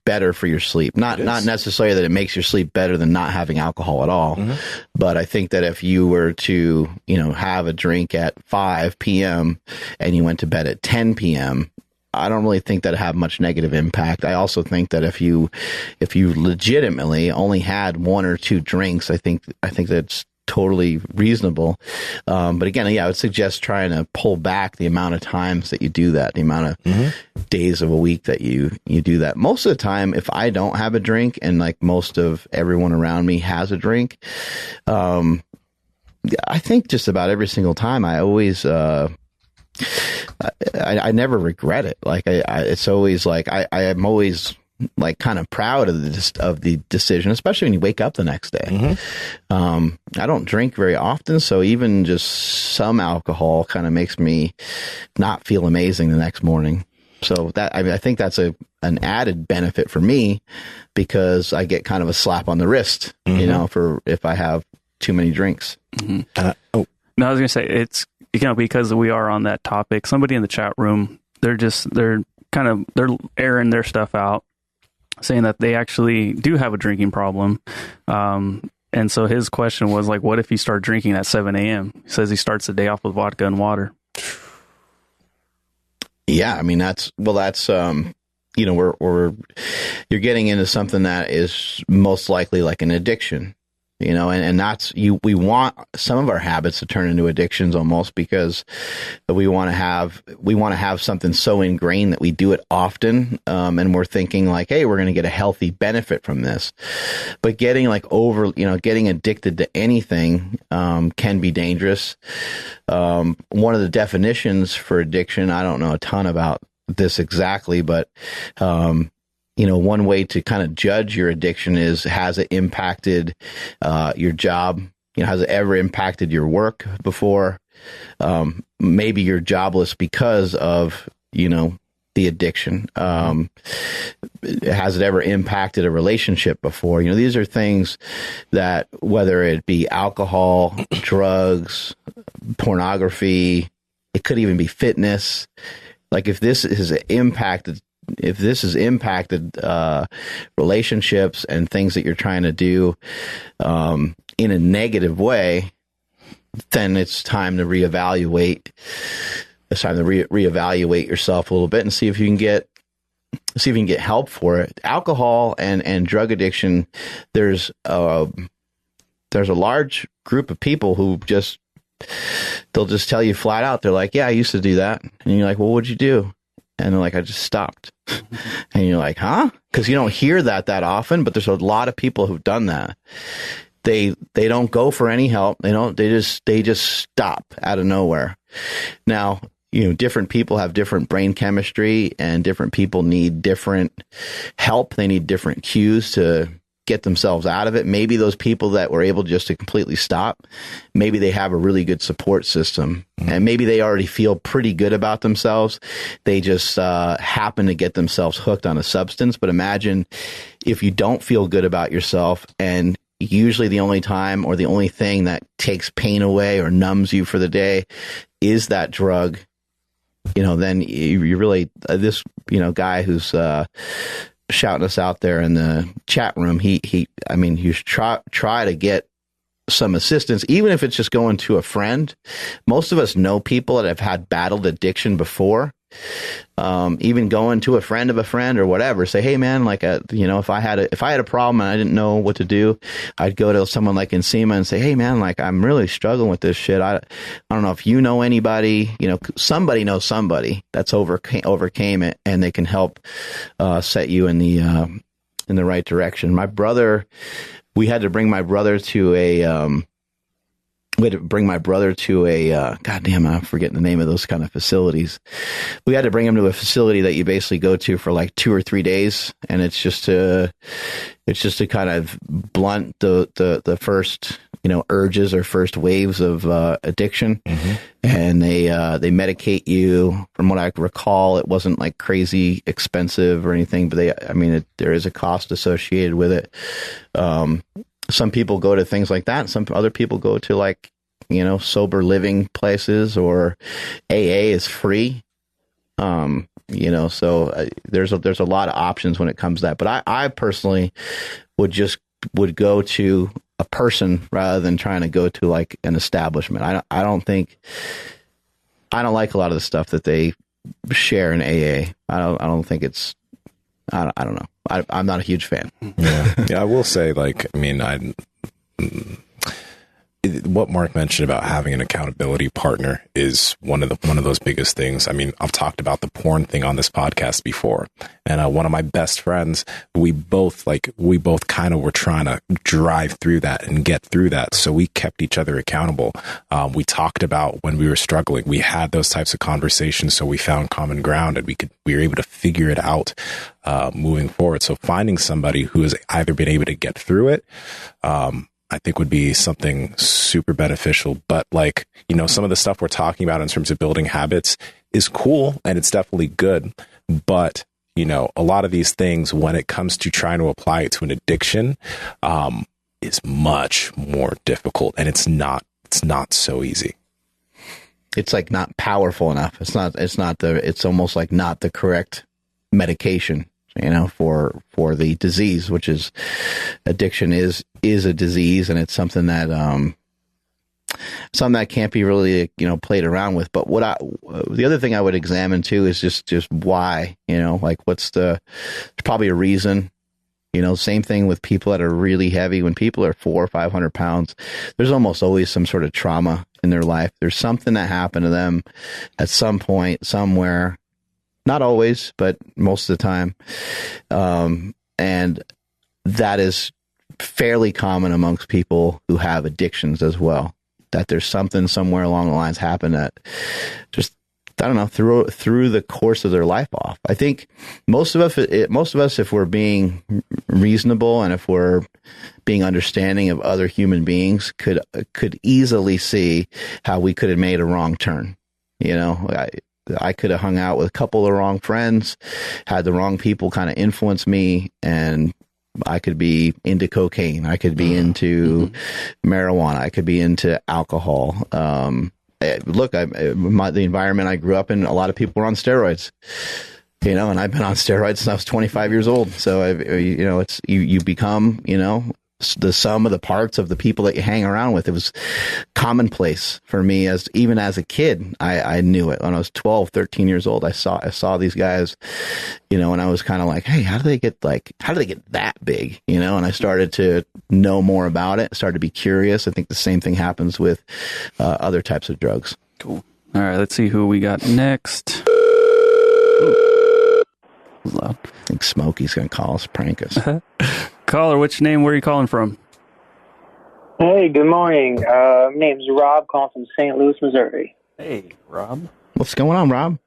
better for your sleep. Not necessarily that it makes your sleep better than not having alcohol at all, but I think that if you were to, have a drink at 5 p.m. and you went to bed at 10 p.m., I don't really think that'd have much negative impact. I also think that if you legitimately only had 1 or 2 drinks, I think that's totally reasonable. But again, I would suggest trying to pull back the amount of times that you do that, the amount of days of a week that you do that. Most of the time, if I don't have a drink and like most of everyone around me has a drink, I think just about every single time I always, I never regret it. Like it's always like, I am always like kind of proud of the decision, especially when you wake up the next day. I don't drink very often, so even just some alcohol kind of makes me not feel amazing the next morning. So I think that's an added benefit for me, because I get kind of a slap on the wrist, for if I have too many drinks. No, I was going to say it's, because we are on that topic, somebody in the chat room, they're airing their stuff out, saying that they actually do have a drinking problem. And so his question was like, what if you start drinking at 7 a.m.? He says he starts the day off with vodka and water. Yeah. I mean, you're getting into something that is most likely like an addiction. And that's we want some of our habits to turn into addictions almost, because we want to have something so ingrained that we do it often. And we're thinking like, hey, we're going to get a healthy benefit from this. But getting getting addicted to anything can be dangerous. One of the definitions for addiction, I don't know a ton about this exactly, but, one way to kind of judge your addiction is, has it impacted your job? Has it ever impacted your work before? Maybe you're jobless because of, the addiction. Has it ever impacted a relationship before? These are things that, whether it be alcohol, drugs, pornography, it could even be fitness. Like if this has impacted relationships and things that you're trying to do in a negative way, then it's time to reevaluate. It's time to reevaluate yourself a little bit and see if you can get help for it. Alcohol and drug addiction, there's a large group of people who they'll just tell you flat out. They're like, yeah, I used to do that. And you're like, well, what'd you do? And they're like, I just stopped. And you're like, huh? Because you don't hear that often, but there's a lot of people who've done that. They don't go for any help. They just stop out of nowhere. Now, different people have different brain chemistry, and different people need different help. They need different cues to get themselves out of it. Maybe those people that were able just to completely stop, maybe they have a really good support system, and maybe they already feel pretty good about themselves. They just happen to get themselves hooked on a substance. But imagine if you don't feel good about yourself, and usually the only time or the only thing that takes pain away or numbs you for the day is that drug. Then you really, this, guy who's shouting us out there in the chat room, he try to get some assistance, even if it's just going to a friend. Most of us know people that have had battled addiction before. Even going to a friend of a friend or whatever, say, hey man, if I had a problem and I didn't know what to do, I'd go to someone like Nsima and say, hey man, I'm really struggling with this shit. I don't know if you know anybody, somebody knows somebody that's overcame it, and they can help set you in the right direction. We had to bring my brother to a goddamn, I'm forgetting the name of those kind of facilities. We had to bring him to a facility that you basically go to for like 2 or 3 days. And it's just to kind of blunt the first, urges or first waves of addiction. Mm-hmm. And they medicate you. From what I recall, it wasn't like crazy expensive or anything, but there is a cost associated with it. Some people go to things like that. Some other people go to sober living places, or AA is free. So there's a lot of options when it comes to that. But I personally would go to a person rather than trying to go to like an establishment. I don't like a lot of the stuff that they share in AA. I don't think it's, I don't know. I'm not a huge fan. Yeah. I will say, what Mark mentioned about having an accountability partner is one of those biggest things. I've talked about the porn thing on this podcast before, and one of my best friends, we both kind of were trying to drive through that and get through that. So we kept each other accountable. We talked about when we were struggling. We had those types of conversations, so we found common ground, and we were able to figure it out moving forward. So finding somebody who has either been able to get through it, I think would be something super beneficial. But some of the stuff we're talking about in terms of building habits is cool, and it's definitely good. But, a lot of these things, when it comes to trying to apply it to an addiction, is much more difficult, and it's not so easy. It's like not powerful enough. It's almost like not the correct medication, for the disease, which is addiction is a disease, and it's something that can't be really played around with. But the other thing I would examine too is just why, there's probably a reason. Same thing with people that are really heavy. When people are 400 or 500 pounds, there's almost always some sort of trauma in their life. There's something that happened to them at some point, somewhere. Not always, but most of the time. And that is fairly common amongst people who have addictions as well, that there's something somewhere along the lines happened that just I don't know, through the course of their life off. I think most of us, if we're being reasonable and if we're being understanding of other human beings, could easily see how we could have made a wrong turn. You know, I could have hung out with a couple of the wrong friends, had the wrong people kind of influence me, and I could be into cocaine. I could be into marijuana. I could be into alcohol. Look, the environment I grew up in, a lot of people were on steroids, you know, and I've been on steroids since I was 25 years old. So, you become, you know, the sum of the parts of the people that you hang around with. It was commonplace for me even as a kid. I knew it when I was 12, 13 years old. I saw these guys, you know, and I was kind of like, hey, how do they get that big? You know, and I started to know more about it, started to be curious. I think the same thing happens with other types of drugs. Cool. All right, let's see who we got next. Loud. I think Smokey's going to call us, prank us. Caller, what's your name? Where are you calling from? Hey, good morning. My name's Rob, calling from St. Louis, Missouri. Hey, Rob. What's going on, Rob?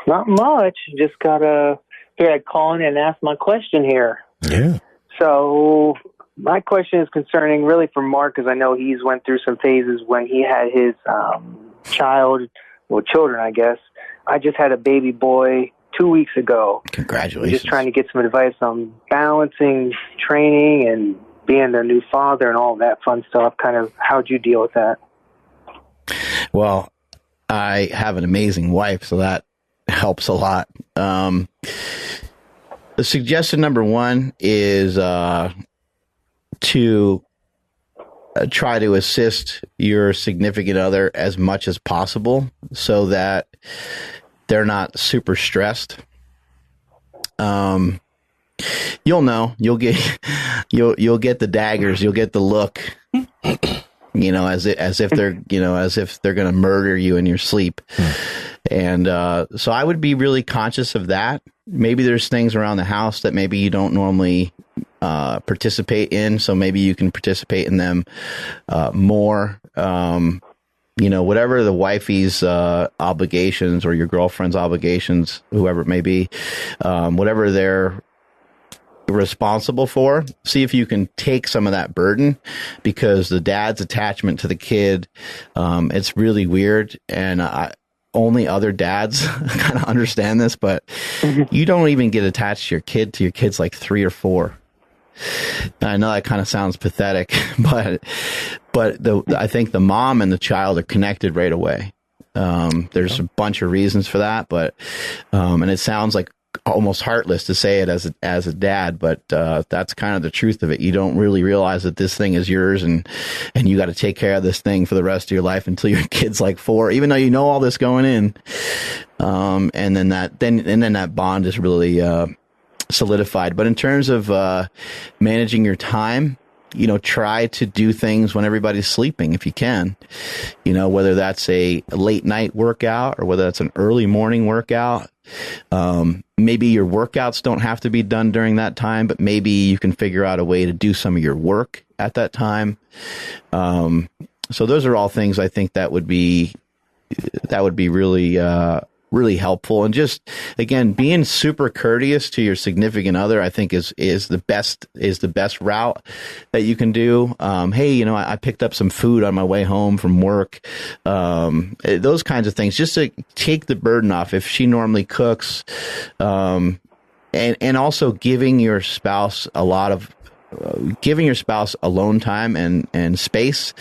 Not much. Just figured I'd call in and ask my question here. Yeah. So my question is concerning really for Mark, because I know he's went through some phases when he had his children, I guess. I just had a baby boy 2 weeks ago. Congratulations. Just trying to get some advice on balancing training and being a new father and all that fun stuff. Kind of, how'd you deal with that? Well, I have an amazing wife, so that helps a lot. The suggestion number one is to try to assist your significant other as much as possible so that they're not super stressed. You'll know, you'll get the daggers, you'll get the look, you know, as if they're going to murder you in your sleep. And so I would be really conscious of that. Maybe there's things around the house that maybe you don't normally participate in, so maybe you can participate in them more. You know, whatever the wifey's obligations or your girlfriend's obligations, whoever it may be, whatever they're responsible for, see if you can take some of that burden, because the dad's attachment to the kid, it's really weird. And only other dads kind of understand this, but you don't even get attached to your kid till your kid's like 3 or 4. I know that kind of sounds pathetic, but I think the mom and the child are connected right away. There's a bunch of reasons for that, but and it sounds like almost heartless to say it as a dad, but that's kind of the truth of it. You don't really realize that this thing is yours, and you got to take care of this thing for the rest of your life until your kid's like 4, even though you know all this going in. And then that bond is really solidified. But in terms of managing your time, you know, try to do things when everybody's sleeping if you can. You know, whether that's a late night workout or whether that's an early morning workout. Maybe your workouts don't have to be done during that time, but maybe you can figure out a way to do some of your work at that time. So those are all things I think that would be really helpful. And just, again, being super courteous to your significant other, I think is the best route that you can do. Hey, you know, I picked up some food on my way home from work. Those kinds of things, just to take the burden off if she normally cooks. And also giving your spouse alone time and space,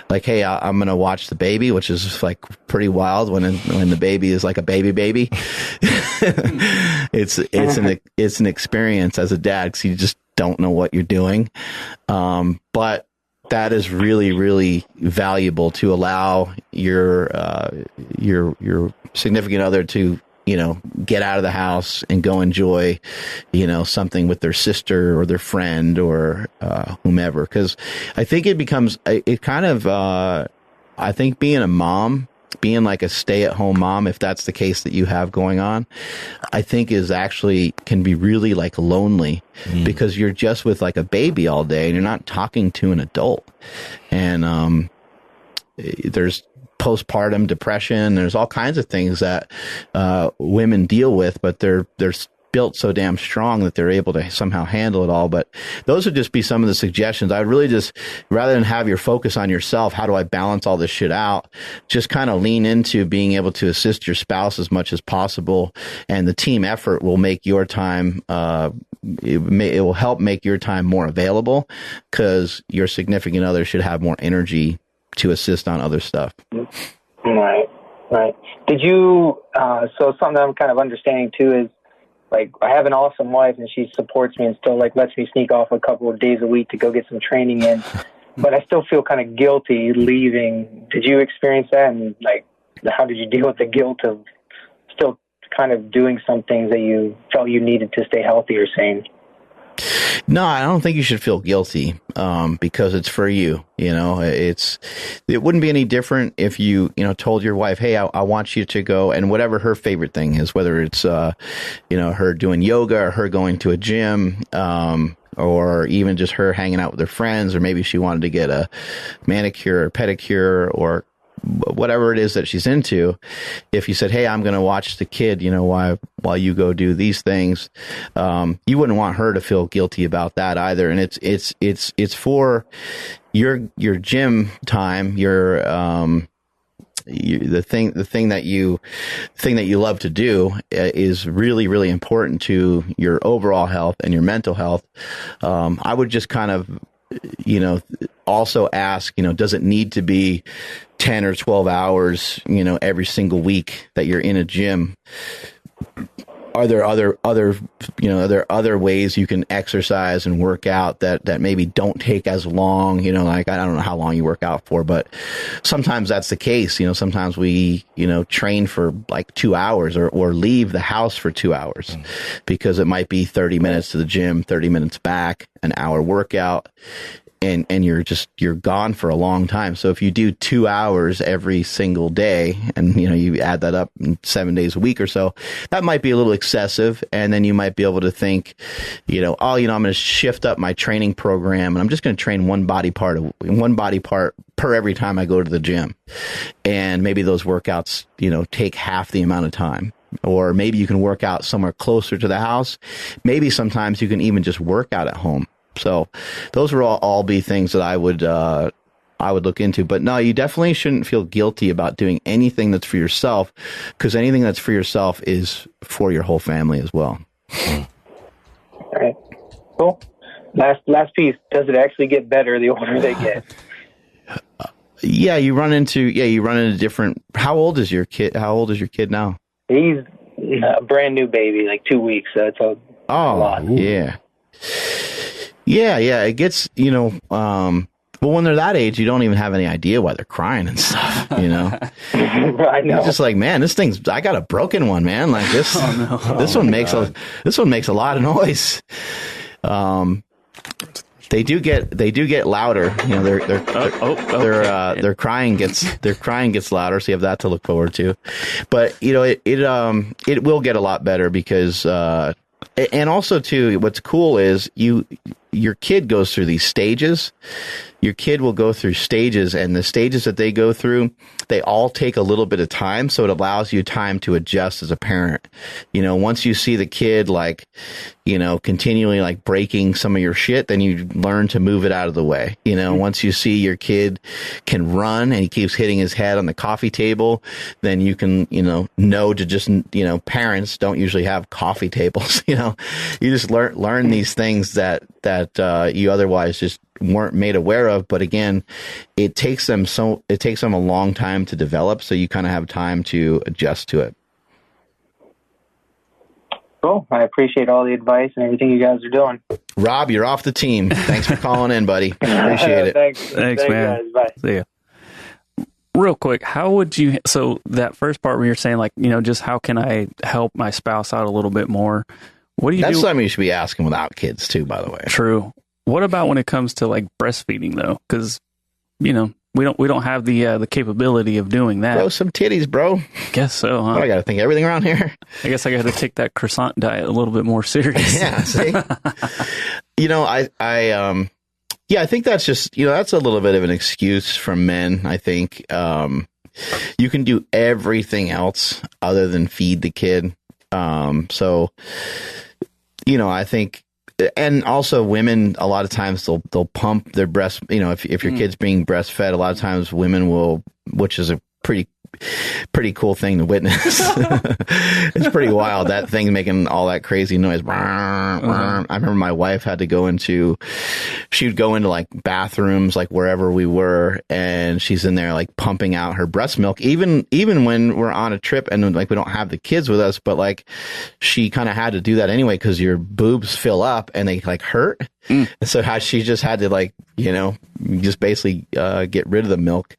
like, hey, I'm going to watch the baby, which is like pretty wild when the baby is like a baby. It's an experience as a dad, because you just don't know what you're doing. But that is really, really valuable, to allow your significant other to, you know, get out of the house and go enjoy, you know, something with their sister or their friend or whomever. Because I think I think being a mom, being like a stay-at-home mom, if that's the case that you have going on, I think is actually can be really like lonely, because you're just with like a baby all day and you're not talking to an adult. And there's postpartum depression. There's all kinds of things that women deal with, but they're built so damn strong that they're able to somehow handle it all. But those would just be some of the suggestions. I'd really just, rather than have your focus on yourself, how do I balance all this shit out? Just kind of lean into being able to assist your spouse as much as possible. And the team effort will make your time, it will help make your time more available, because your significant other should have more energy to assist on other stuff. Right. Did you, so something I'm kind of understanding too is, like, I have an awesome wife and she supports me and still like lets me sneak off a couple of days a week to go get some training in, but I still feel kind of guilty leaving. Did you experience that? And like, how did you deal with the guilt of still kind of doing some things that you felt you needed to stay healthy or sane? No, I don't think you should feel guilty, because it's for you. You know, it wouldn't be any different if you told your wife, hey, I want you to go, and whatever her favorite thing is, whether it's, her doing yoga or her going to a gym, or even just her hanging out with her friends, or maybe she wanted to get a manicure or pedicure or whatever it is that she's into. If you said, hey, I'm going to watch the kid, while you go do these things, you wouldn't want her to feel guilty about that either. And it's for your gym time, the thing that you love to do is really, really important to your overall health and your mental health. I would just kind of, also ask, does it need to be 10 or 12 hours, every single week that you're in a gym? Are there other ways you can exercise and work out that maybe don't take as long? Like, I don't know how long you work out for, but sometimes that's the case. Sometimes we, train for like 2 hours or leave the house for 2 hours because it might be 30 minutes to the gym, 30 minutes back, an hour workout. And you're gone for a long time. So if you do 2 hours every single day and, you add that up in 7 days a week or so, that might be a little excessive. And then you might be able to think, I'm going to shift up my training program and I'm just going to train one body part per every time I go to the gym. And maybe those workouts, take half the amount of time. Or maybe you can work out somewhere closer to the house. Maybe sometimes you can even just work out at home. So those will all be things that I would look into. But no, you definitely shouldn't feel guilty about doing anything that's for yourself, because anything that's for yourself is for your whole family as well. All right. Cool. Last piece. Does it actually get better the older they get? Yeah, you run into different. How old is your kid? How old is your kid now? He's a brand new baby, like 2 weeks. So it's a lot. Yeah. Yeah, it gets, well, when they're that age, you don't even have any idea why they're crying and stuff, I know. It's just like, man, I got a broken one, man. Like this, this one makes a lot of noise. They do get louder. Their crying gets louder. So you have that to look forward to. But, it will get a lot better because, and also too, what's cool is your kid goes through these stages. Your kid will go through stages, and the stages that they go through, they all take a little bit of time. So it allows you time to adjust as a parent. Once you see the kid continually like breaking some of your shit, then you learn to move it out of the way. Once you see your kid can run and he keeps hitting his head on the coffee table, then you can, know to just, parents don't usually have coffee tables. You just learn these things that you otherwise just weren't made aware of. But again, it takes them a long time to develop. So you kind of have time to adjust to it. Cool. I appreciate all the advice and everything you guys are doing. Rob, you're off the team. Thanks for calling in, buddy. Appreciate it. Thanks, man. Guys. Bye. See ya. Real quick, how would you, so that first part where you're saying like, just how can I help my spouse out a little bit more? What do you do? That's something you should be asking without kids too, by the way. True. What about when it comes to like breastfeeding though? Because, we don't have the capability of doing that. Grow some titties, bro. Guess so, huh? I got to think everything around here. I guess I got to take that croissant diet a little bit more serious. Yeah, see? I think that's just, that's a little bit of an excuse from men, I think. you can do everything else other than feed the kid. So, you know, I think, and also women, a lot of times they'll pump their breast, you know, if your kid's being breastfed, a lot of times women will, which is a pretty cool thing to witness. It's pretty wild. That thing making all that crazy noise. I remember my wife had to she would go into like bathrooms, like wherever we were, and she's in there like pumping out her breast milk, even when we're on a trip and like we don't have the kids with us, but like she kind of had to do that anyway because your boobs fill up and they like hurt. So she just had to like, you know, just basically get rid of the milk.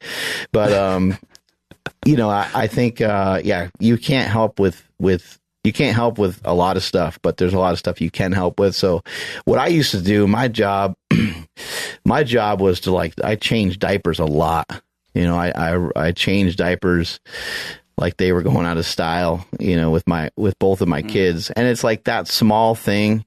But you know, I think, you can't help with a lot of stuff, but there's a lot of stuff you can help with. So what I used to do, my job was to like, I changed diapers a lot. You know, I changed diapers like they were going out of style, you know, with both of my kids. And it's like that small thing.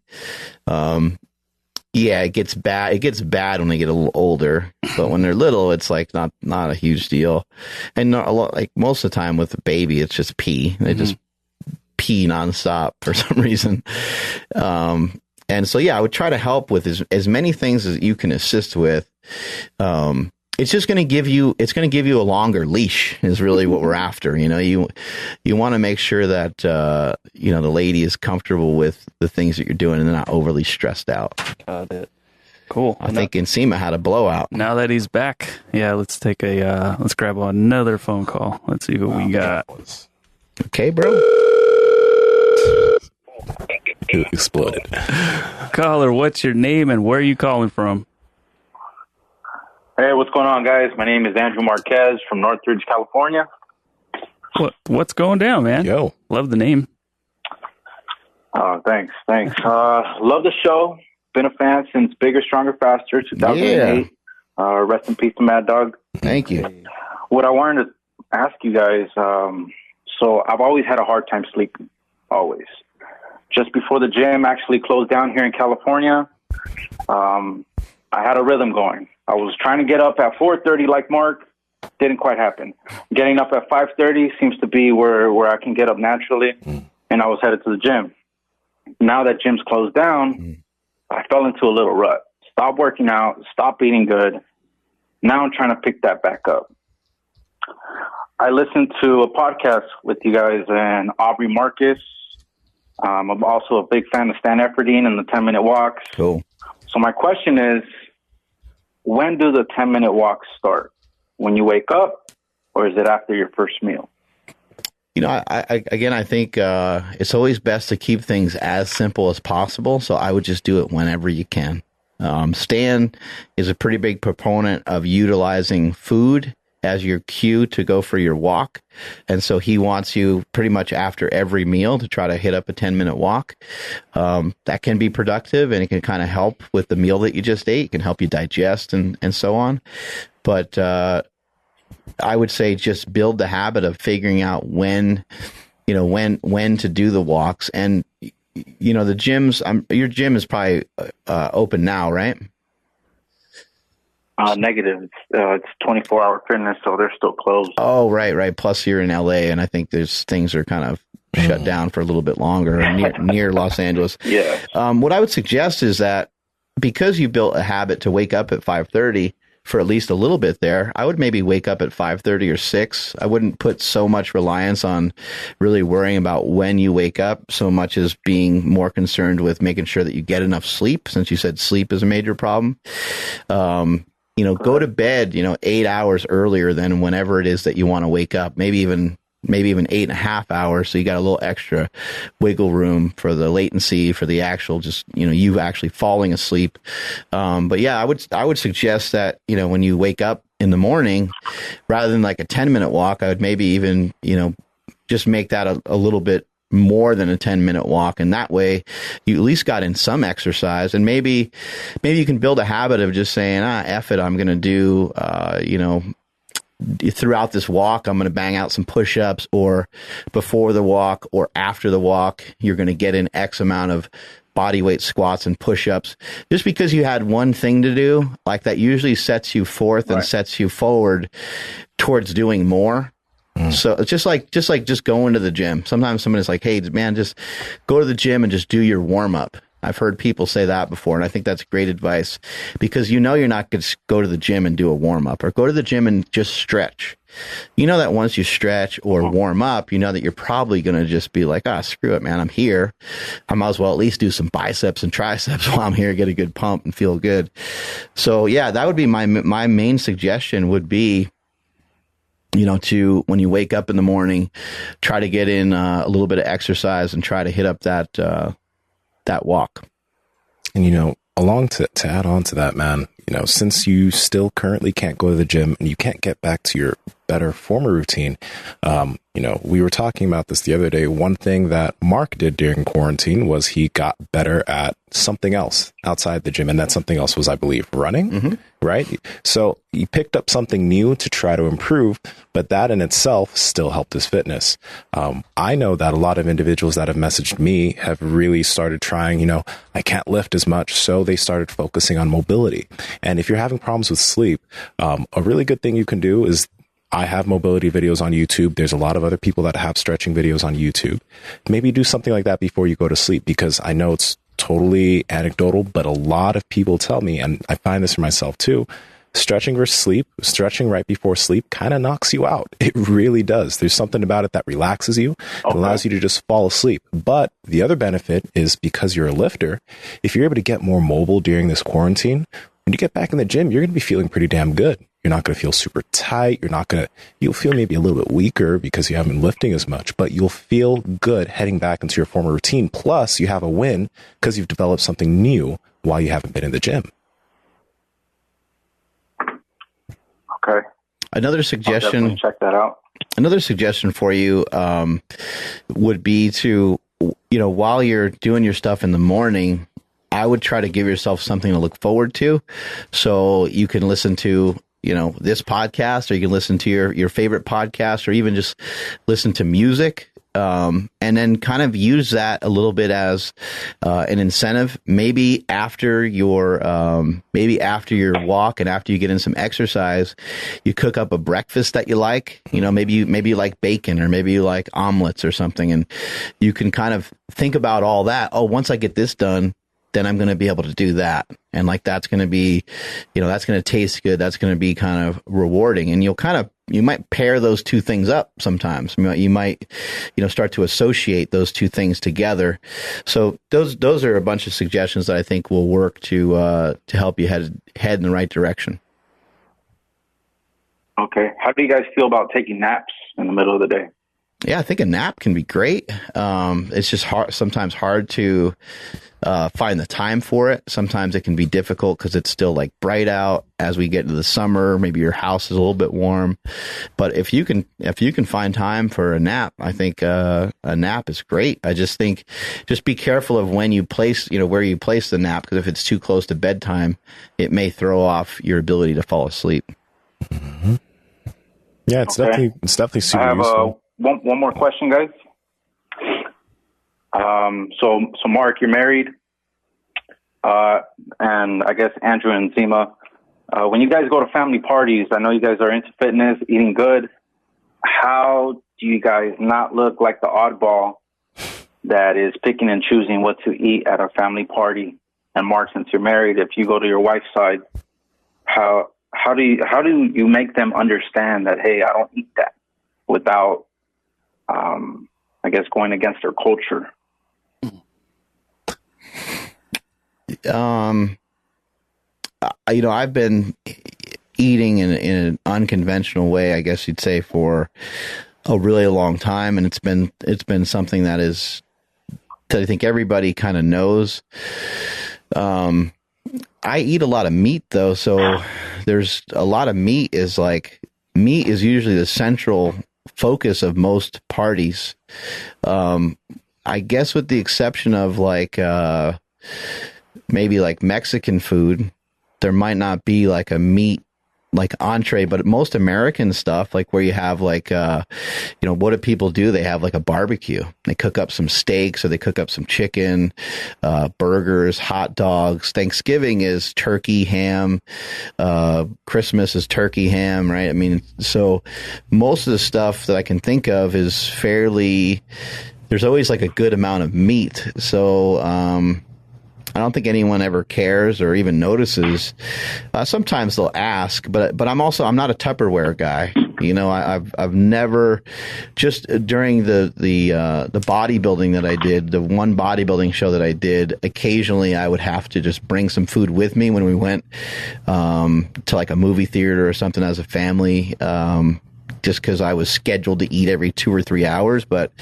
Yeah, it gets bad. It gets bad when they get a little older, but when they're little, it's like not a huge deal. And not a lot, like most of the time with a baby, it's just pee. They just pee nonstop for some reason. And so, yeah, I would try to help with as many things as you can assist with. It's just going to give you a longer leash is really what we're after. You know, you want to make sure that, you know, the lady is comfortable with the things that you're doing and they're not overly stressed out. Got it. Cool. I think Nsima had a blowout. Now that he's back, let's grab another phone call. Let's see who we got. Okay, bro. It exploded. Caller, what's your name and where are you calling from? Hey, what's going on, guys? My name is Andrew Marquez from Northridge, California. What's going down, man? Yo. Love the name. Thanks. Love the show. Been a fan since Bigger, Stronger, Faster, 2008. Yeah. Rest in peace to Mad Dog. Thank you. What I wanted to ask you guys, so I've always had a hard time sleeping, always. Just before the gym actually closed down here in California, I had a rhythm going. I was trying to get up at 4:30 like Mark. Didn't quite happen. Getting up at 5:30 seems to be where I can get up naturally, and I was headed to the gym. Now that gym's closed down, I fell into a little rut. Stopped working out, stopped eating good. Now I'm trying to pick that back up. I listened to a podcast with you guys and Aubrey Marcus. I'm also a big fan of Stan Efferdine and the 10-minute walks. Cool. So my question is, when do the 10-minute walks start? When you wake up, or is it after your first meal? You know, I think it's always best to keep things as simple as possible. So I would just do it whenever you can. Stan is a pretty big proponent of utilizing food as your cue to go for your walk. And so he wants you pretty much after every meal to try to hit up a 10-minute walk. That can be productive and it can kind of help with the meal that you just ate. It can help you digest and so on. But I would say just build the habit of figuring out when to do the walks. And, you know, the gyms, your gym is probably open now, right? Negative. It's 24-hour fitness, so they're still closed. Oh, right. Plus, you're in LA, and I think things are kind of shut down for a little bit longer near Los Angeles. Yeah. What I would suggest is that because you built a habit to wake up at 5:30 for at least a little bit there, I would maybe wake up at 5:30 or 6. I wouldn't put so much reliance on really worrying about when you wake up so much as being more concerned with making sure that you get enough sleep, since you said sleep is a major problem. Go to bed, 8 hours earlier than whenever it is that you want to wake up, maybe even 8.5 hours. So you got a little extra wiggle room for the latency, for the actual, you actually falling asleep. But yeah, I would suggest that, when you wake up in the morning, rather than like a 10-minute walk, I would maybe even, just make that a little bit more than a 10-minute walk. And that way you at least got in some exercise, and maybe you can build a habit of just saying, F it, I'm going to do, throughout this walk, I'm going to bang out some push-ups, or before the walk or after the walk, you're going to get in X amount of body weight squats and push-ups. Just because you had one thing to do, like that usually sets you forth and sets you forward towards doing more. So it's just going to the gym. Sometimes somebody's like, hey, man, just go to the gym and just do your warm up. I've heard people say that before, and I think that's great advice because you're not going to go to the gym and do a warm up or go to the gym and just stretch. You know that once you stretch or warm up, you know that you're probably going to just be like, screw it, man, I'm here. I might as well at least do some biceps and triceps while I'm here, get a good pump and feel good. So yeah, that would be my main suggestion would be, to when you wake up in the morning, try to get in a little bit of exercise and try to hit up that walk. And, along to add on to that, man, since you still currently can't go to the gym and you can't get back to your better former routine, we were talking about this the other day. One thing that Mark did during quarantine was he got better at something else outside the gym. And that something else was, I believe, running, right? So he picked up something new to try to improve, but that in itself still helped his fitness. I know that a lot of individuals that have messaged me have really started trying, I can't lift as much. So they started focusing on mobility. And if you're having problems with sleep, a really good thing you can do is I have mobility videos on YouTube. There's a lot of other people that have stretching videos on YouTube. Maybe do something like that before you go to sleep, because I know it's totally anecdotal, but a lot of people tell me, and I find this for myself too, stretching versus sleep, stretching right before sleep kind of knocks you out. It really does. There's something about it that relaxes you. It allows you to just fall asleep. But the other benefit is because you're a lifter, if you're able to get more mobile during this quarantine, when you get back in the gym, you're going to be feeling pretty damn good. You're not going to feel super tight. You'll feel maybe a little bit weaker because you haven't been lifting as much, but you'll feel good heading back into your former routine. Plus, you have a win because you've developed something new while you haven't been in the gym. Okay. Another suggestion. Check that out. Another suggestion for you would be to, while you're doing your stuff in the morning, I would try to give yourself something to look forward to. So you can listen to, this podcast, or you can listen to your favorite podcast, or even just listen to music. And then kind of use that a little bit as an incentive. Maybe after your walk and after you get in some exercise, you cook up a breakfast that you like. Maybe you like bacon, or maybe you like omelets or something, and you can kind of think about all that. Oh, once I get this done, then I'm going to be able to do that. And that's going to be, that's going to taste good. That's going to be kind of rewarding. And you might pair those two things up sometimes. You might, start to associate those two things together. So those are a bunch of suggestions that I think will work to help you head in the right direction. Okay. How do you guys feel about taking naps in the middle of the day? Yeah, I think a nap can be great. It's just sometimes hard to find the time for it. Sometimes it can be difficult because it's still bright out as we get into the summer. Maybe your house is a little bit warm, but if you can find time for a nap, I think a nap is great. I just think just be careful of when you place, where you place the nap, because if it's too close to bedtime, it may throw off your ability to fall asleep. Mm-hmm. Yeah, it's definitely super useful. One more question, guys. So Mark, you're married, and I guess Andrew and Nsima. When you guys go to family parties, I know you guys are into fitness, eating good. How do you guys not look like the oddball that is picking and choosing what to eat at a family party? And Mark, since you're married, if you go to your wife's side, how do you make them understand that, hey, I don't eat that, without I guess going against their culture? I've been eating in an unconventional way, I guess you'd say, for a really long time, and it's been something that I think everybody kind of knows. I eat a lot of meat though, so there's a lot of meat is usually the central focus of most parties. I guess with the exception of maybe Mexican food, there might not be a meat like entree, but most American stuff, like where you have like, what do people do? They have like a barbecue. They cook up some steaks or they cook up some chicken, burgers, hot dogs. Thanksgiving is turkey, ham. Christmas is turkey, ham, right? I mean, so most of the stuff that I can think of is there's always like a good amount of meat. So, I don't think anyone ever cares or even notices. Sometimes they'll ask, but I'm not a Tupperware guy. I've never, just during the bodybuilding that I did, the one bodybuilding show that I did, occasionally I would have to just bring some food with me when we went to like a movie theater or something as a family. Just because I was scheduled to eat every 2 or 3 hours, but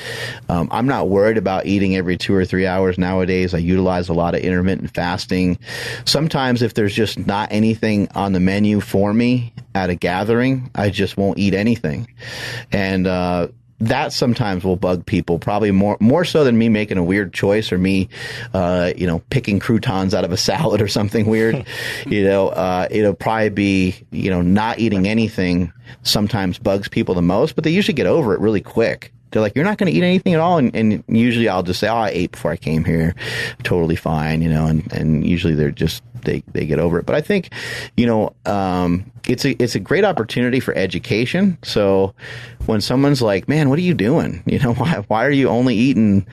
I'm not worried about eating every 2 or 3 hours nowadays. I utilize a lot of intermittent fasting. Sometimes if there's just not anything on the menu for me at a gathering, I just won't eat anything. And that sometimes will bug people, probably more so than me making a weird choice or me, picking croutons out of a salad or something weird. It'll probably be, not eating anything sometimes bugs people the most, but they usually get over it really quick. They're like, you're not going to eat anything at all. And usually I'll just say, I ate before I came here. Totally fine, and usually they're just, they get over it. But I think, it's a great opportunity for education. So when someone's like, man, what are you doing? Why are you only eating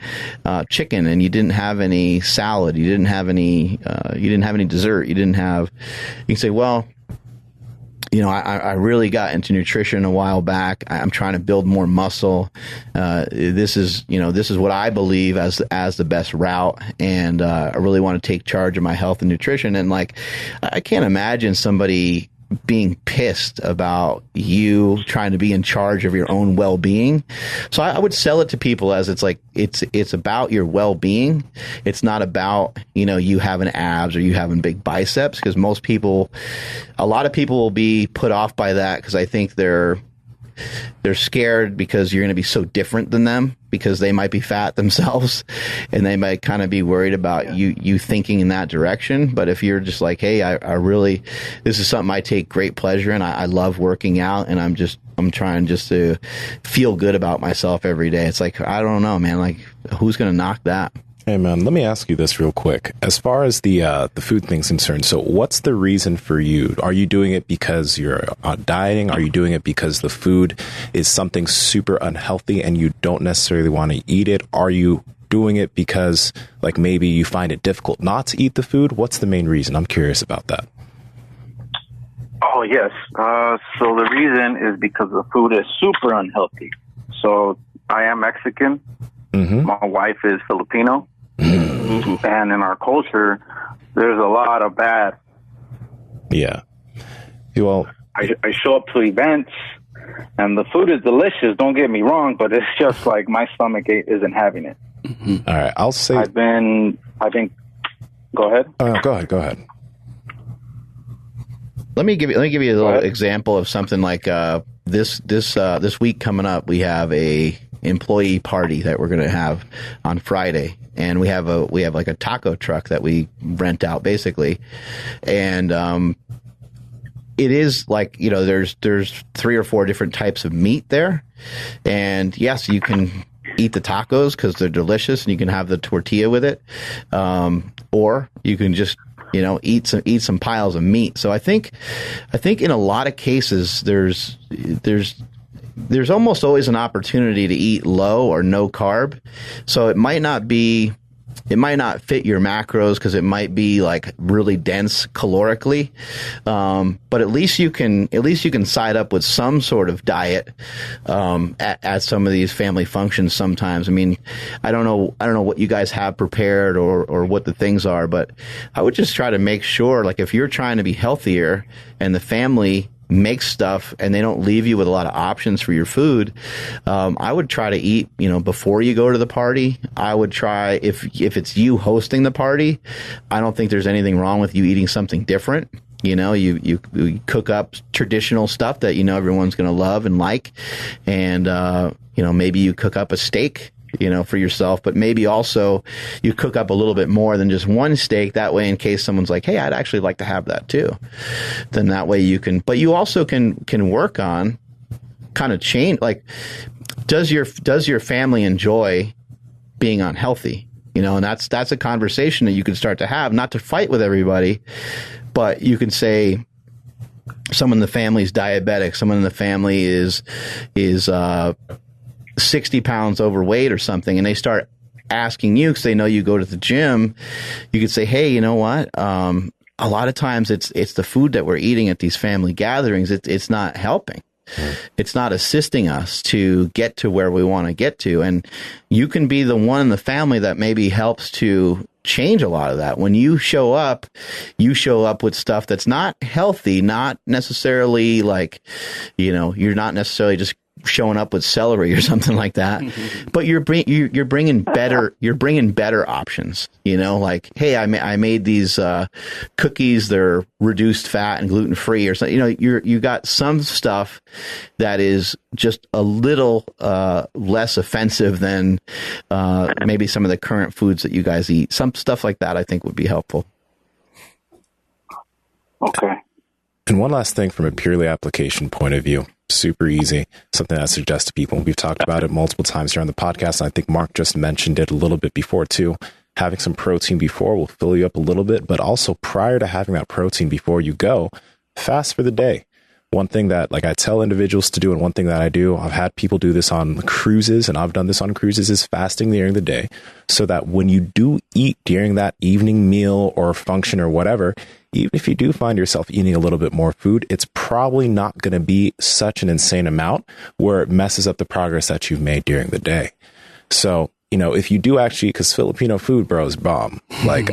chicken and you didn't have any salad? You didn't have any dessert. You can say, well, I really got into nutrition a while back. I'm trying to build more muscle. This is what I believe as the best route. And, I really want to take charge of my health and nutrition. And like, I can't imagine somebody being pissed about you trying to be in charge of your own well-being. So I would sell it to people as it's like, it's about your well-being. It's not about, you having abs or you having big biceps, because a lot of people will be put off by that because I think they're scared because you're going to be so different than them, because they might be fat themselves and they might kind of be worried about you thinking in that direction. But if you're just like, hey, I really, this is something I take great pleasure in. I love working out, and I'm trying just to feel good about myself every day. It's like, I don't know, man, like who's going to knock that? Hey, man, let me ask you this real quick. As far as the food thing's concerned, so what's the reason for you? Are you doing it because you're dieting? Are you doing it because the food is something super unhealthy and you don't necessarily want to eat it? Are you doing it because, like, maybe you find it difficult not to eat the food? What's the main reason? I'm curious about that. Oh, yes. So the reason is because the food is super unhealthy. So I am Mexican. Mm-hmm. My wife is Filipino. Mm-hmm. And in our culture, there's a lot of bad. Yeah. Well, I show up to events and the food is delicious. Don't get me wrong, but it's just like my stomach isn't having it. Mm-hmm. All right. I'll say I've been, go ahead. Go ahead. Let me give you a little example of something like this week coming up. We have a employee party that we're going to have on Friday, and we have like a taco truck that we rent out basically, and it is like, there's 3 or 4 different types of meat there, and yes, you can eat the tacos because they're delicious and you can have the tortilla with it, or you can just eat some piles of meat. So I think in a lot of cases there's almost always an opportunity to eat low or no carb. So it might not fit your macros because it might be like really dense calorically. But at least you can side up with some sort of diet, at some of these family functions sometimes. I mean, I don't know what you guys have prepared or what the things are, but I would just try to make sure, like, if you're trying to be healthier and the family make stuff and they don't leave you with a lot of options for your food, I would try to eat, before you go to the party. I would try, if it's you hosting the party, I don't think there's anything wrong with you eating something different. You cook up traditional stuff that everyone's going to love and like, and maybe you cook up a steak for yourself, but maybe also you cook up a little bit more than just one steak. That way, in case someone's like, hey, I'd actually like to have that too, then that way you can, but you also can work on kind of change, like, does your family enjoy being unhealthy? And that's a conversation that you can start to have, not to fight with everybody, but you can say someone in the family is diabetic, someone in the family is 60 pounds overweight or something, and they start asking you because they know you go to the gym. You could say, hey, you know what? A lot of times it's the food that we're eating at these family gatherings. It's not helping. It's not assisting us to get to where we want to get to. And you can be the one in the family that maybe helps to change a lot of that. When you show up with stuff that's not healthy, not necessarily like, you're not necessarily just showing up with celery or something like that, but you're bringing better options. Like, hey, I made these cookies. They're reduced fat and gluten free, or something. You got some stuff that is just a little less offensive than maybe some of the current foods that you guys eat. Some stuff like that, I think, would be helpful. Okay. And one last thing from a purely application point of view. Super easy, something I suggest to people. We've talked about it multiple times here on the podcast, and I think Mark just mentioned it a little bit before too. Having some protein before will fill you up a little bit, but also prior to having that protein before you go, fast for the day. One thing that I tell individuals to do, and one thing that I do, I've had people do this on cruises, and I've done this on cruises, is fasting during the day, so that when you do eat during that evening meal or function or whatever, even if you do find yourself eating a little bit more food, it's probably not going to be such an insane amount where it messes up the progress that you've made during the day. So, if you do actually, because Filipino food, bro, is bomb.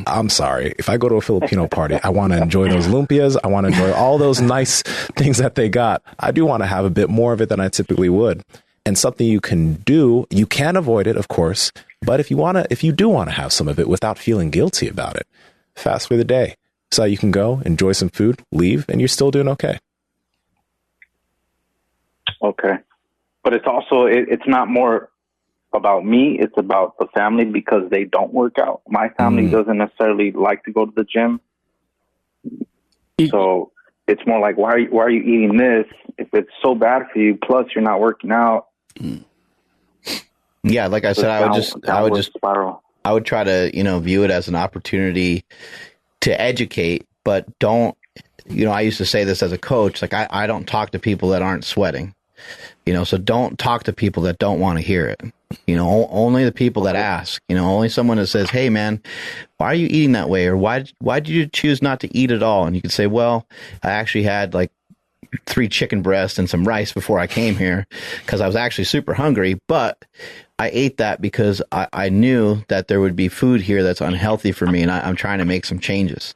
I'm sorry. If I go to a Filipino party, I want to enjoy those lumpias. I want to enjoy all those nice things that they got. I do want to have a bit more of it than I typically would. And something you can do, you can avoid it, of course. But if you do want to have some of it without feeling guilty about it, fast for the day. So you can go enjoy some food, leave, and you're still doing okay. Okay. But it's also, it's not more about me. It's about the family because they don't work out. My family doesn't necessarily like to go to the gym. So it's more like, why are you eating this if it's so bad for you? Plus you're not working out. Yeah. Like I said, I would try to, view it as an opportunity to educate, but don't, I used to say this as a coach, I don't talk to people that aren't sweating, so don't talk to people that don't want to hear it. Only the people that ask, only someone that says, hey man, why are you eating that way? Or why did you choose not to eat at all? And you could say, well, I actually had 3 chicken breasts and some rice before I came here because I was actually super hungry, but I ate that because I knew that there would be food here that's unhealthy for me, and I'm trying to make some changes.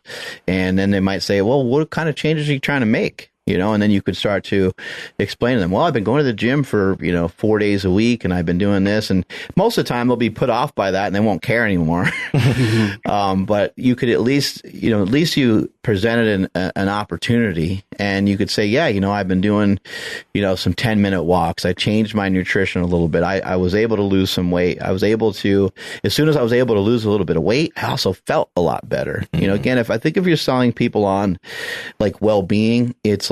And then they might say, well, what kind of changes are you trying to make? And then you could start to explain to them, well, I've been going to the gym for, 4 days a week, and I've been doing this. And most of the time they'll be put off by that and they won't care anymore. But you could at least you presented an opportunity, and you could say, yeah, I've been doing, some 10-minute walks. I changed my nutrition a little bit. I was able to lose some weight. As soon as I was able to lose a little bit of weight, I also felt a lot better. Again, if you're selling people on well-being, it's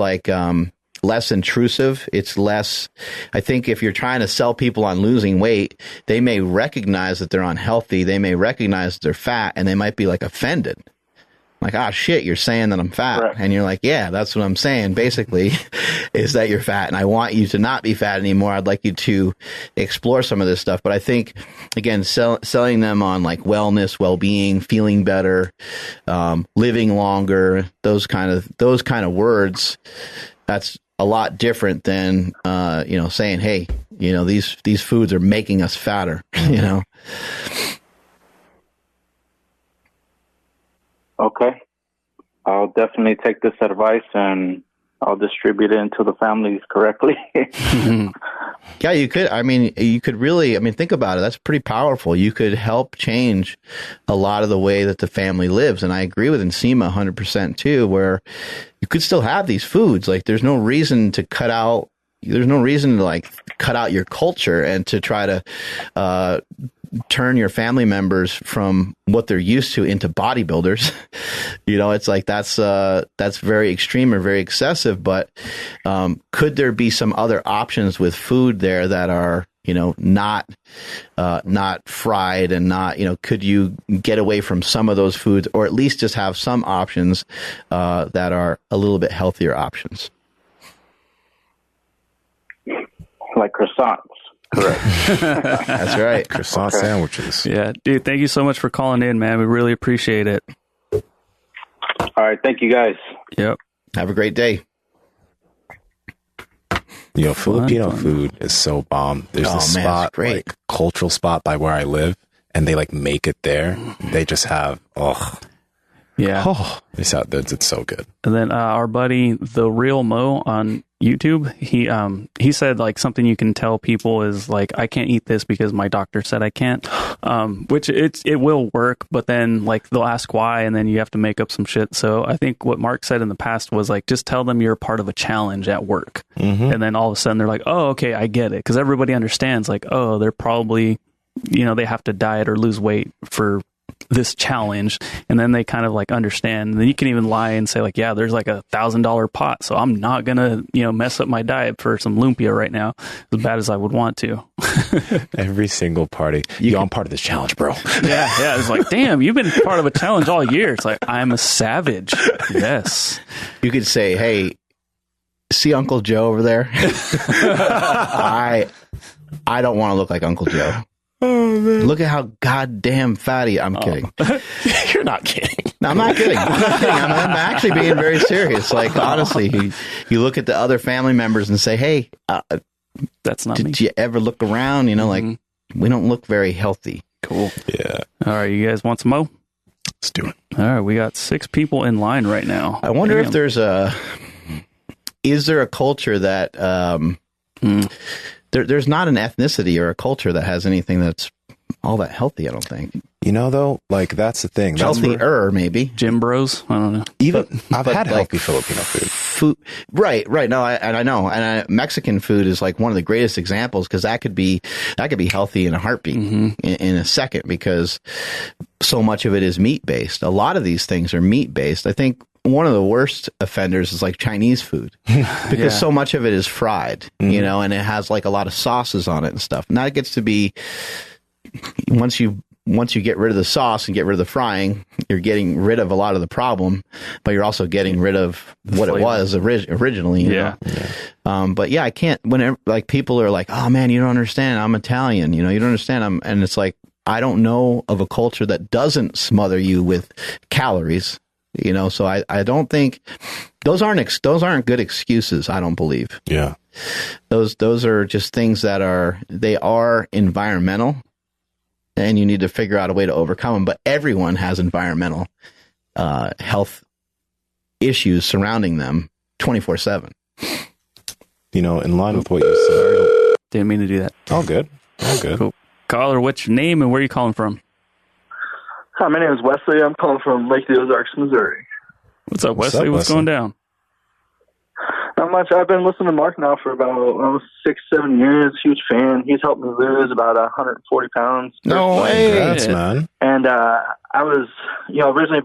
less intrusive. It's less, I think if you're trying to sell people on losing weight, they may recognize that they're unhealthy. They may recognize that they're fat, and they might be offended. Shit, you're saying that I'm fat. Right. And you're like, yeah, that's what I'm saying. Basically is that you're fat, and I want you to not be fat anymore. I'd like you to explore some of this stuff. But I think, again, selling them on wellness, well-being, feeling better, living longer, those kind of words, that's a lot different than, saying, hey, these foods are making us fatter, Okay. I'll definitely take this advice and I'll distribute it into the families correctly. Yeah, you could. You could really, think about it. That's pretty powerful. You could help change a lot of the way that the family lives. And I agree with Nsima 100% too, where you could still have these foods. There's no reason to cut out. There's no reason to cut out your culture and to try to turn your family members from what they're used to into bodybuilders. It's like that's very extreme or very excessive. But could there be some other options with food there that are not fried and not, could you get away from some of those foods, or at least just have some options that are a little bit healthier options? Like croissants. Correct. That's right. Croissant sandwiches. Yeah, dude, thank you so much for calling in, man. We really appreciate it. All right. Thank you, guys. Yep. Have a great day. Filipino food is so bomb. There's this spot, great. like cultural spot by where I live, and they like make it there. They just have, it's so good. And then our buddy, The Real Mo on YouTube, he said like something you can tell people is like, I can't eat this because my doctor said I can't, which it will work, but then like they'll ask why, and then you have to make up some shit. So I think what Mark said in the past was like, just tell them you're part of a challenge at work. And then all of a sudden they're like, oh, okay, I get it. Because everybody understands like, oh, they're probably, they have to diet or lose weight for this challenge, and then they kind of like understand. And then you can even lie and say like, yeah, there's like $1,000 pot, so I'm not gonna mess up my diet for some lumpia right now, as bad as I would want to. Every single party, I'm part of this challenge, bro. yeah it's like, damn, you've been part of a challenge all year. It's like, I'm a savage. Yes, you could say, hey, see Uncle Joe over there? I don't want to look like Uncle Joe. Oh, man. Look at how goddamn fatty. I'm kidding. You're not kidding. No, I'm not kidding. I'm actually being very serious. Like, honestly, you look at the other family members and say, hey, that's not me. Did you ever look around? Like, we don't look very healthy. Cool. Yeah. All right, you guys want some mo? Let's do it. All right, we got 6 people in line right now. I wonder if is there a culture that, there's not an ethnicity or a culture that has anything that's all that healthy, I don't think. Though, like, that's the thing. Healthier, maybe. Gym bros? I don't know. I've had healthy Filipino food. Right. No, I know. And Mexican food is like one of the greatest examples, because that could be healthy in a heartbeat, in a second, because so much of it is meat based. A lot of these things are meat based. I think one of the worst offenders is like Chinese food, because so much of it is fried, and it has like a lot of sauces on it and stuff. And that gets to be, once you get rid of the sauce and get rid of the frying, you're getting rid of a lot of the problem, but you're also getting rid of what it was originally. You know? But I can't, whenever like people are like, oh man, you don't understand, I'm Italian, you don't understand. And it's like, I don't know of a culture that doesn't smother you with calories. So I don't think those aren't good excuses. I don't believe. Yeah. Those are just things that are environmental, and you need to figure out a way to overcome them. But everyone has environmental health issues surrounding them 24/7. In line with what you said. Didn't mean to do that. All good. Cool. Caller, what's your name and where are you calling from? Hi, my name is Wesley. I'm calling from Lake Ozarks, Missouri. What's up, Wesley? What's going down? Not much. I've been listening to Mark now for about 6-7 years. Huge fan. He's helped me lose about 140 pounds. No way. Congrats, man. And I was, originally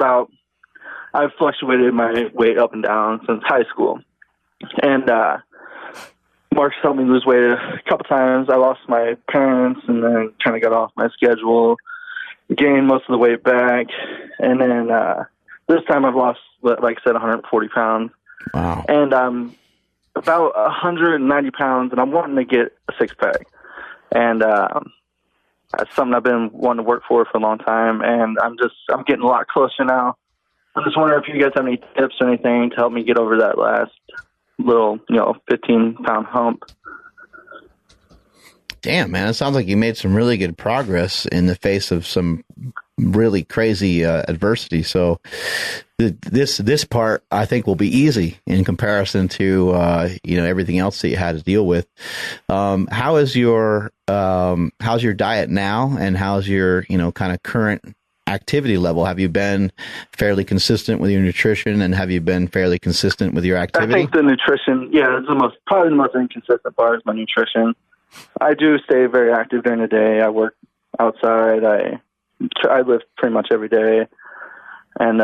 I've fluctuated my weight up and down since high school. And Mark's helped me lose weight a couple times. I lost my parents and then kind of got off my schedule, gained most of the weight back. And then this time I've lost, like I said, 140 pounds. Wow. And I'm about 190 pounds, and I'm wanting to get a six-pack. And that's something I've been wanting to work for a long time, and I'm getting a lot closer now. I'm just wondering if you guys have any tips or anything to help me get over that last little, 15-pound hump. Damn, man, it sounds like you made some really good progress in the face of some really crazy adversity. So this part, I think, will be easy in comparison to everything else that you had to deal with. How's your diet now, and how's your kind of current activity level? Have you been fairly consistent with your nutrition, and have you been fairly consistent with your activity? I think the nutrition, is probably the most inconsistent part is my nutrition. I do stay very active during the day. I work outside. I lift pretty much every day, and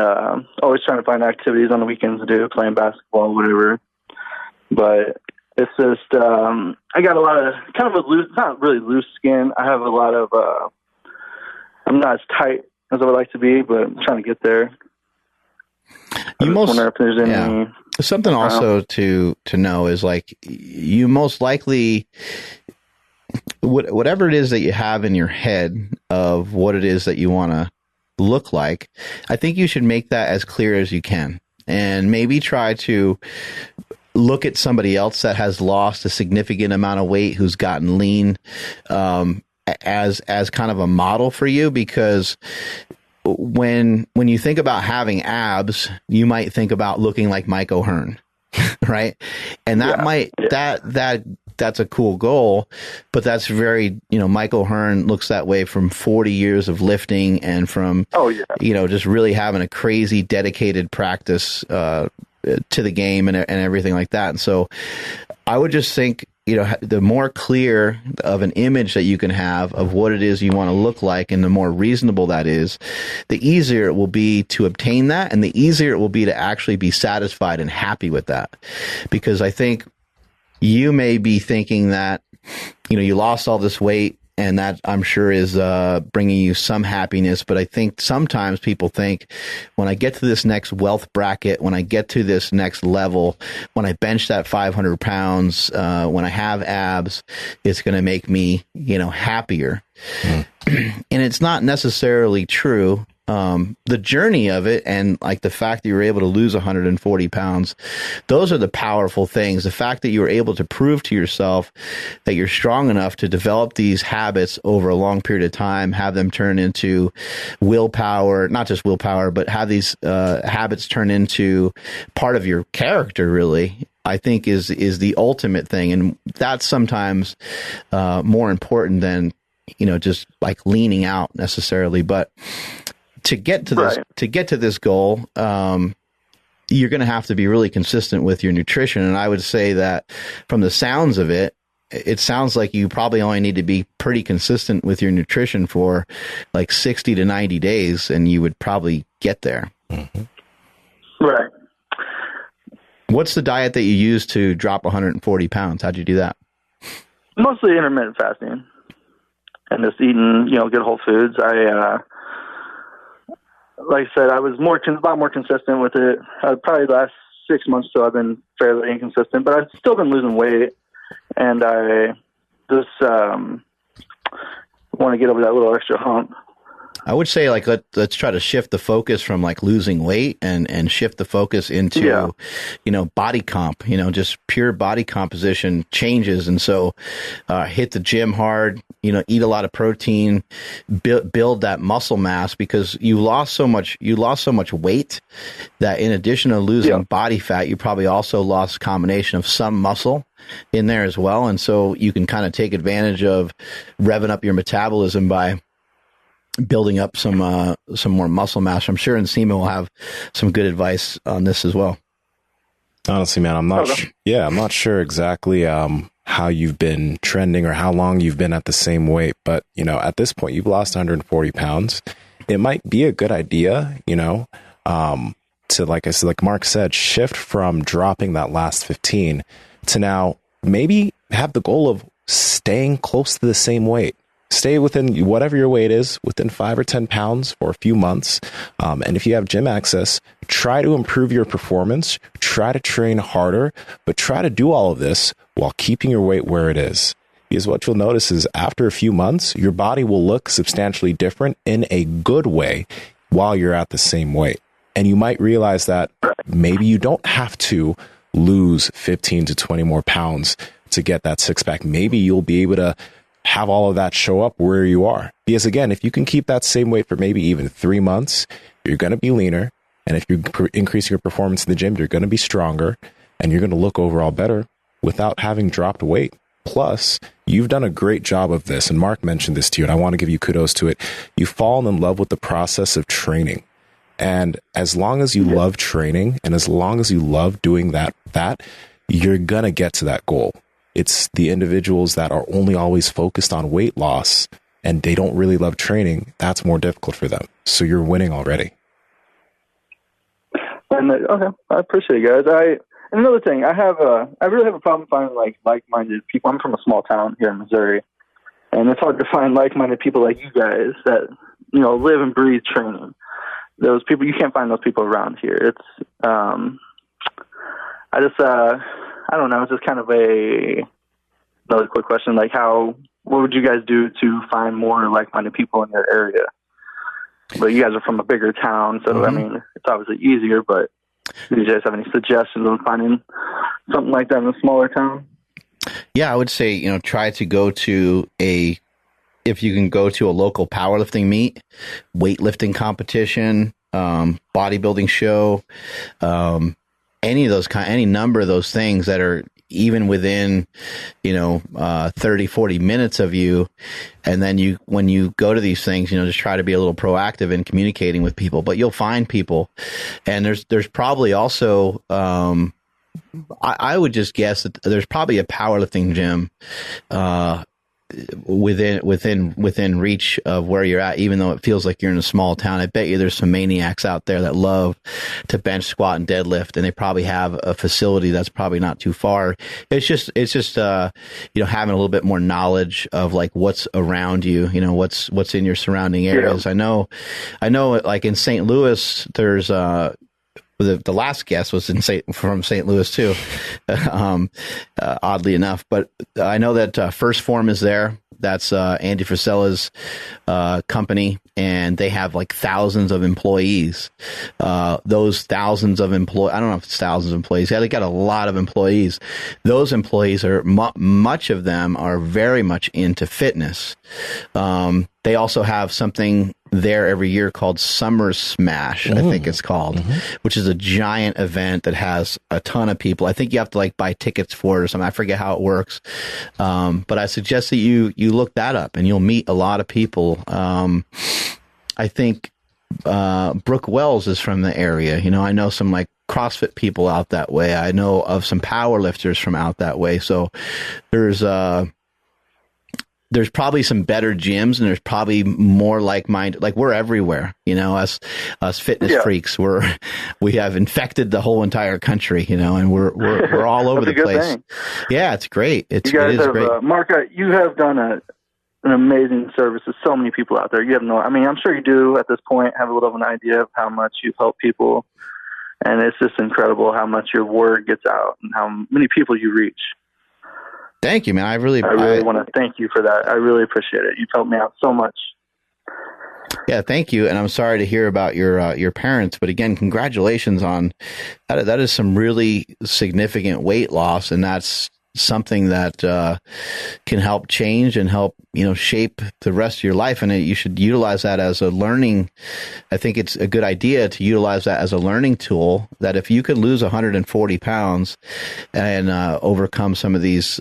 always trying to find activities on the weekends to do, playing basketball, whatever. But it's just I got a lot of kind of a loose, not really loose skin. I have a lot of I'm not as tight as I would like to be, but I'm trying to get there. You most wonder if there's any something also to know is like you most likely whatever it is that you have in your head of what it is that you want to look like, I think you should make that as clear as you can, and maybe try to look at somebody else that has lost a significant amount of weight, who's gotten lean, as kind of a model for you, because when you think about having abs, you might think about looking like Mike O'Hearn, right? And that's a cool goal, but that's very, Mike O'Hearn looks that way from 40 years of lifting and from, just really having a crazy dedicated practice, to the game and everything like that. And so I would just think, the more clear of an image that you can have of what it is you want to look like, and the more reasonable that is, the easier it will be to obtain that, and the easier it will be to actually be satisfied and happy with that. Because I think you may be thinking that, you lost all this weight, and that I'm sure is bringing you some happiness. But I think sometimes people think, when I get to this next wealth bracket, when I get to this next level, when I bench that 500 pounds, when I have abs, it's going to make me, happier. And it's not necessarily true. The journey of it, and like the fact that you were able to lose 140 pounds, those are the powerful things. The fact that you were able to prove to yourself that you're strong enough to develop these habits over a long period of time, have them turn into willpower, not just willpower, but have these habits turn into part of your character, really, I think is the ultimate thing. And that's sometimes more important than, just like leaning out necessarily. But to get to this, goal, you're going to have to be really consistent with your nutrition. And I would say that from the sounds of it, it sounds like you probably only need to be pretty consistent with your nutrition for like 60 to 90 days, and you would probably get there. Mm-hmm. Right. What's the diet that you use to drop 140 pounds? How'd you do that? Mostly intermittent fasting and just eating, good whole foods. Like I said, I was a lot more consistent with it. Probably the last 6 months or so, I've been fairly inconsistent, but I've still been losing weight, and I just want to get over that little extra hump. I would say, like, let's try to shift the focus from like losing weight and shift the focus into, body comp, just pure body composition changes. And so, hit the gym hard, eat a lot of protein, build that muscle mass, because you lost so much weight that in addition to losing body fat, you probably also lost a combination of some muscle in there as well. And so you can kind of take advantage of revving up your metabolism by building up some more muscle mass. I'm sure Nsima will have some good advice on this as well. Honestly, man, I'm not sure exactly how you've been trending or how long you've been at the same weight, but at this point you've lost 140 pounds. It might be a good idea, to, like Mark said, shift from dropping that last 15 to now maybe have the goal of staying close to the same weight. Stay within whatever your weight is, within 5 or 10 pounds for a few months. And if you have gym access, try to improve your performance, try to train harder, but try to do all of this while keeping your weight where it is. Because what you'll notice is after a few months, your body will look substantially different in a good way while you're at the same weight. And you might realize that maybe you don't have to lose 15 to 20 more pounds to get that six pack. Maybe you'll be able to have all of that show up where you are. Because again, if you can keep that same weight for maybe even 3 months, you're going to be leaner. And if you're increasing your performance in the gym, you're going to be stronger and you're going to look overall better without having dropped weight. Plus, you've done a great job of this. And Mark mentioned this to you, and I want to give you kudos to it. You've fallen in love with the process of training. And as long as you love training and as long as you love doing that, you're going to get to that goal. It's the individuals that are only always focused on weight loss and they don't really love training. That's more difficult for them. So you're winning already. And okay, I appreciate it, guys. And another thing, I really have a problem finding like-minded people. I'm from a small town here in Missouri, and it's hard to find like-minded people like you guys that live and breathe training. Those people, you can't find those people around here. It's I don't know. It's just kind of another quick question. Like, what would you guys do to find more like-minded people in your area? But you guys are from a bigger town, so I mean, it's obviously easier. But do you guys have any suggestions on finding something like that in a smaller town? Yeah, I would say try to go to if you can go to a local powerlifting meet, weightlifting competition, bodybuilding show, any number of those things that are even within 30, 40 minutes of you. And then when you go to these things, just try to be a little proactive in communicating with people, but you'll find people. And there's probably also I would just guess that there's probably a powerlifting gym within reach of where you're at, even though it feels like you're in a small town. I bet you there's some maniacs out there that love to bench, squat, and deadlift, and they probably have a facility that's probably not too far. It's just having a little bit more knowledge of like what's around you, what's in your surrounding areas. Yeah. I know like in St. Louis, there's the last guest was from St. Louis too, oddly enough. But I know that First Form is there. That's Andy Frisella's company, and they have like thousands of employees. Those thousands of employees, I don't know if it's thousands of employees. Yeah, they got a lot of employees. Those employees are much of them are very much into fitness. They also have something there every year called Summer Smash, I think it's called, which is a giant event that has a ton of people. I think you have to like buy tickets for it or something. I forget how it works. But I suggest that you look that up and you'll meet a lot of people. I think Brooke Wells is from the area. I know some like CrossFit people out that way. I know of some power lifters from out that way. So there's probably some better gyms, and there's probably more like-minded. Like we're everywhere, us fitness freaks. We have infected the whole entire country, and we're all over the place. Thing. Yeah, it's great. It is great. Mark, you have done an amazing service to so many people out there. You have I'm sure you do at this point have a little of an idea of how much you've helped people, and it's just incredible how much your word gets out and how many people you reach. Thank you, man. I really want to thank you for that. I really appreciate it. You've helped me out so much. Yeah, thank you. And I'm sorry to hear about your parents, but again, congratulations on that. That is some really significant weight loss, and that's something that can help change and help shape the rest of your life, and you should utilize that as a learning. I think it's a good idea to utilize that as a learning tool, that if you could lose 140 pounds and overcome some of these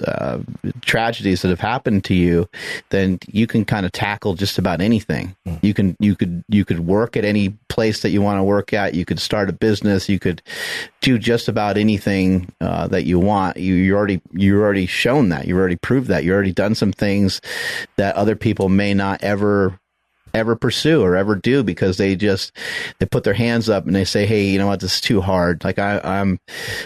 tragedies that have happened to you, then you can kind of tackle just about anything. You could work at any place that you want to work at. You could start a business. You could do just about anything that you want. You're already shown that. You've already proved that. You've already done some things that other people may not ever pursue or ever do, because they put their hands up and they say, hey, you know what, this is too hard. Like I'm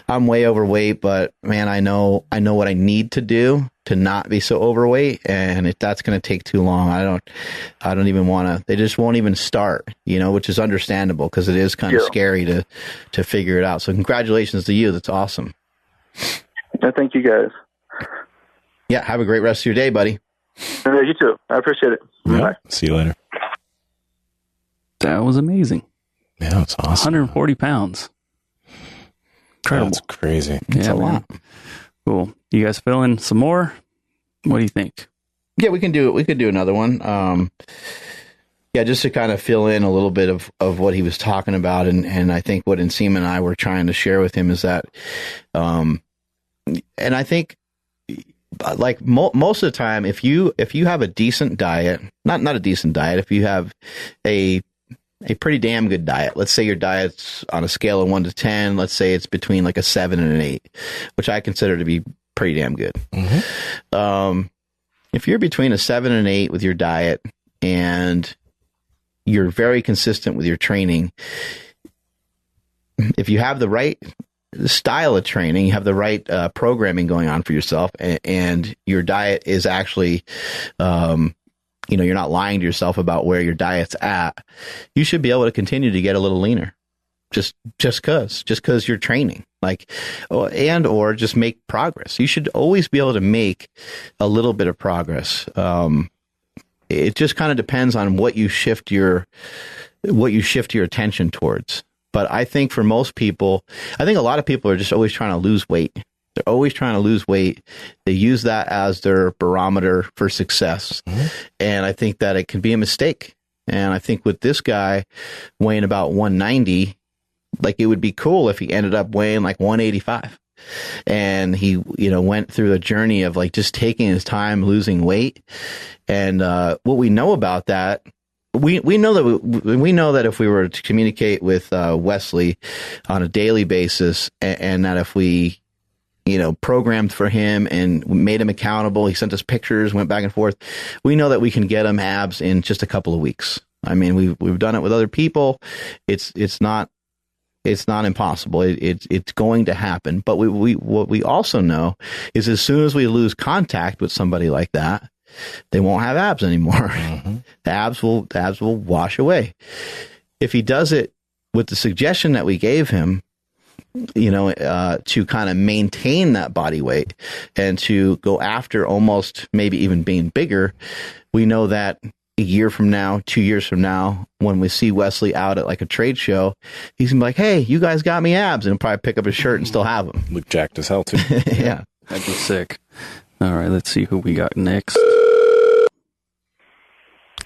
way overweight, but man, I know what I need to do to not be so overweight, and if that's going to take too long, I don't even want to. They just won't even start, which is understandable because it is kind of scary to figure it out. So congratulations to you. That's awesome. Thank you, guys. Yeah, have a great rest of your day, buddy. You too. I appreciate it. Yeah. Bye. See you later. That was amazing. Yeah, that's awesome. 140 pounds. Incredible. That's crazy. That's a lot. Cool. You guys feeling some more? What do you think? Yeah, we can do it. We could do another one. Just to kind of fill in a little bit of what he was talking about, and I think what Nsima and I were trying to share with him is that, and I think, like most of the time, if you have a decent diet, not a decent diet, if you have a pretty damn good diet, let's say your diet's on a scale of 1 to 10, let's say it's between like a 7 and an 8, which I consider to be pretty damn good. If you're between a 7 and 8 with your diet and you're very consistent with your training, if you have the right style of training, you have the right programming going on for yourself, and your diet is actually, you're not lying to yourself about where your diet's at, you should be able to continue to get a little leaner. Just because you're training, or just make progress. You should always be able to make a little bit of progress. It just kind of depends on what you shift your attention towards. But I think for most people, I think a lot of people are just always trying to lose weight. They're always trying to lose weight. They use that as their barometer for success. And I think that it can be a mistake. And I think with this guy weighing about 190, it would be cool if he ended up weighing 185. And he, went through the journey of just taking his time, losing weight. And what we know about that, we know that if we were to communicate with Wesley on a daily basis, and that if we, programmed for him and made him accountable, he sent us pictures, went back and forth, we know that we can get him abs in just a couple of weeks. I mean, we've done it with other people. It's not impossible. It's going to happen. But what we also know is as soon as we lose contact with somebody like that, they won't have abs anymore. The abs will wash away. If he does it with the suggestion that we gave him, to kind of maintain that body weight and to go after almost maybe even being bigger, we know that a year from now, 2 years from now, when we see Wesley out at a trade show, he's gonna be like, "Hey, you guys got me abs," and he'll probably pick up his shirt and still have them. Look jacked as hell too. Yeah, that'd be sick. All right, let's see who we got next.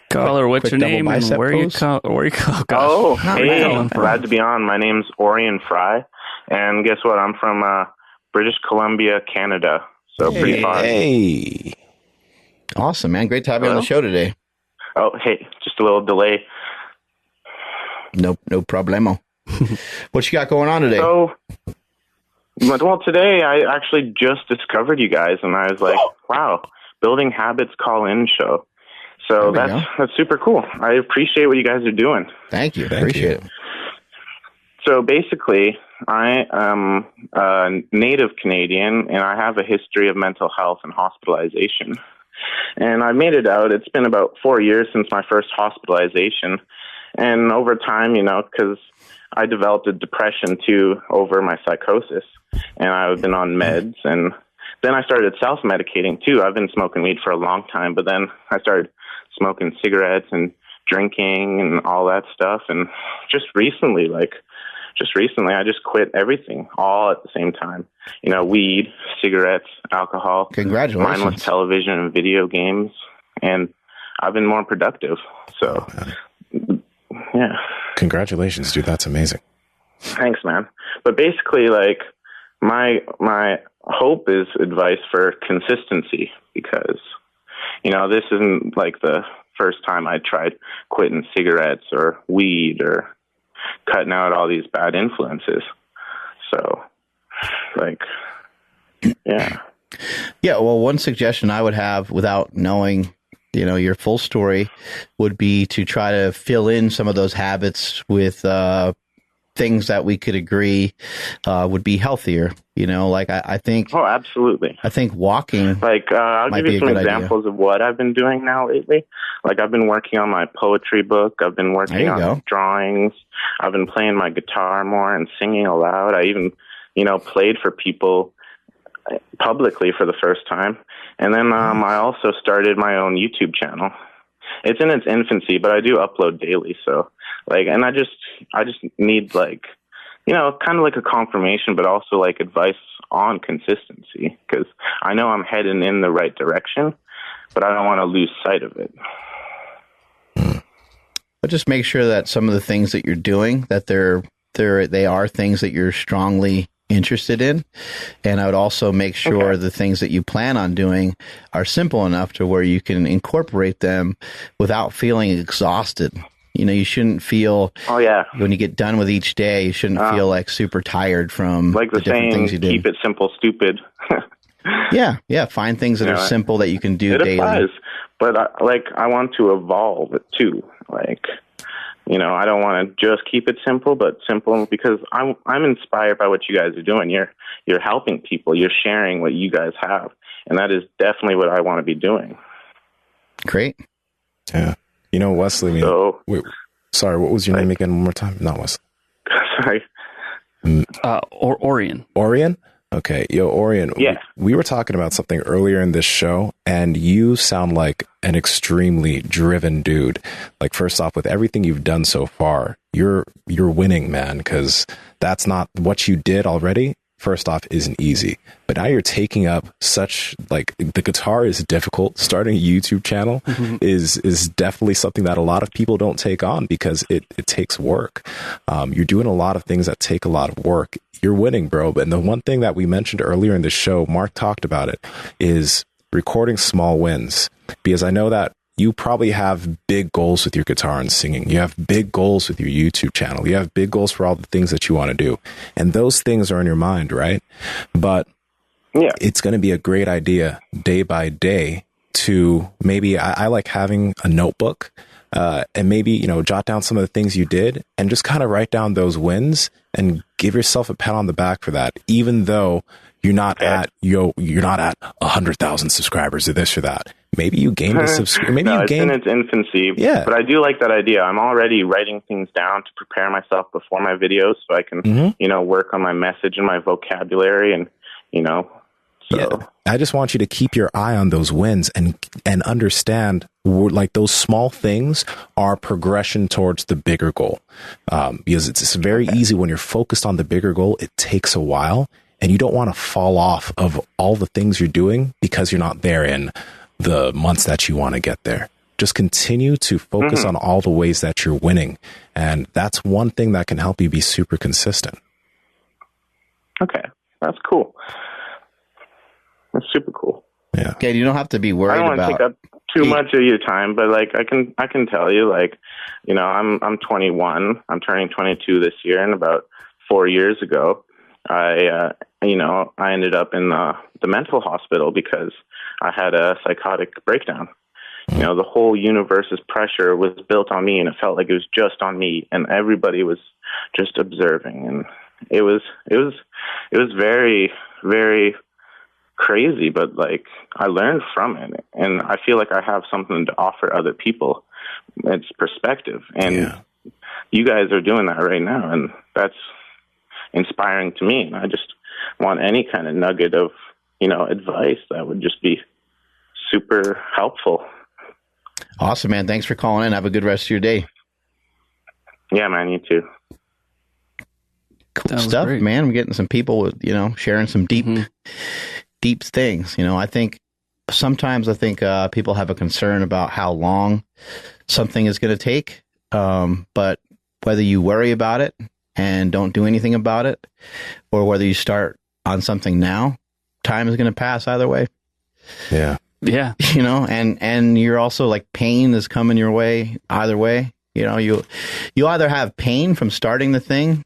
Caller, what's your name and where you call? Oh, hey, glad to be on. My name's Orion Fry, and guess what? I'm from British Columbia, Canada. So pretty far. Hey, awesome, man! Great to have you on the show today. Oh, hey, just a little delay. No problemo. What you got going on today? So, well, today I actually just discovered you guys, and I was like, wow, Building Habits call-in show. So that's super cool. I appreciate what you guys are doing. Thank you. Appreciate it. So basically, I am a native Canadian, and I have a history of mental health and hospitalization. And I made it out. It's been about 4 years since my first hospitalization. And over time, because I developed a depression too over my psychosis, and I've been on meds. And then I started self-medicating too. I've been smoking weed for a long time, but then I started smoking cigarettes and drinking and all that stuff. And just recently, I just quit everything all at the same time. Weed, cigarettes, alcohol. Congratulations. Mindless television and video games. And I've been more productive. So, yeah. Congratulations, dude. That's amazing. Thanks, man. But basically, my hope is advice for consistency, because, this isn't the first time I tried quitting cigarettes or weed or cutting out all these bad influences. So, yeah. Yeah, well, one suggestion I would have, without knowing, your full story, would be to try to fill in some of those habits with things that we could agree would be healthier. I think. Oh, absolutely. I think walking. I'll give you some examples of what I've been doing now lately. I've been working on my poetry book. I've been working on drawings. I've been playing my guitar more and singing aloud. I even, played for people publicly for the first time. And then I also started my own YouTube channel. It's in its infancy, but I do upload daily. So, and I just need kind of a confirmation, but also advice on consistency, because I know I'm heading in the right direction, but I don't want to lose sight of it. But just make sure that some of the things that you're doing, that they are things that you're strongly interested in. And I would also make sure the things that you plan on doing are simple enough to where you can incorporate them without feeling exhausted. You shouldn't feel, when you get done with each day, you shouldn't feel super tired from the different saying, things you do. Keep it simple, stupid. Yeah. Find things that are simple that you can do daily. It applies, but I want to evolve it too. Like, I don't want to just keep it simple, but simple because I'm inspired by what you guys are doing. You're helping people. You're sharing what you guys have, and that is definitely what I want to be doing. Great. Yeah. Wesley. Wait, sorry, what was your name again? One more time. Not Wesley. Sorry. Orion. Orion? Okay. Orion. Yeah. We were talking about something earlier in this show, and you sound like an extremely driven dude. Like, first off, with everything you've done so far, you're winning, man, because that's not what you did already. First off, isn't easy, but now you're taking up the guitar is difficult. Starting a YouTube channel is definitely something that a lot of people don't take on because it takes work. You're doing a lot of things that take a lot of work. You're winning, bro. And the one thing that we mentioned earlier in the show, Mark talked about it, is recording small wins, because I know that you probably have big goals with your guitar and singing. You have big goals with your YouTube channel. You have big goals for all the things that you want to do. And those things are in your mind, right? But it's going to be a great idea day by day to maybe, I like having a notebook and maybe, jot down some of the things you did and just kind of write down those wins and give yourself a pat on the back for that, even though you're not at 100,000 subscribers or this or that. Maybe you gained it's in its infancy. Yeah. But I do like that idea. I'm already writing things down to prepare myself before my videos so I can, work on my message and my vocabulary and, so. Yeah. I just want you to keep your eye on those wins and understand like those small things are progression towards the bigger goal. Because it's very easy when you're focused on the bigger goal, it takes a while. And you don't want to fall off of all the things you're doing because you're not there in the months that you want to get there. Just continue to focus on all the ways that you're winning. And that's one thing that can help you be super consistent. Okay. That's cool. That's super cool. Yeah. Okay. You don't have to be worried about. I don't want to take up too much of your time, but I can tell you, I'm 21. I'm turning 22 this year, and about 4 years ago, I ended up in the mental hospital because I had a psychotic breakdown. The whole universe's pressure was built on me, and it felt like it was just on me, and everybody was just observing, and it was very, very crazy, but I learned from it, and I feel like I have something to offer other people. It's perspective, and you guys are doing that right now, and that's inspiring to me. And I just want any kind of nugget of advice that would just be super helpful. Awesome, man. Thanks for calling in. Have a good rest of your day. Yeah, man. You too. Cool stuff, great. Man. I'm getting some people with sharing some deep things. I think sometimes people have a concern about how long something is going to take, but whether you worry about it and don't do anything about it, or whether you start on something now, time is going to pass either way. Yeah. Yeah. And you're also pain is coming your way either way. You either have pain from starting the thing,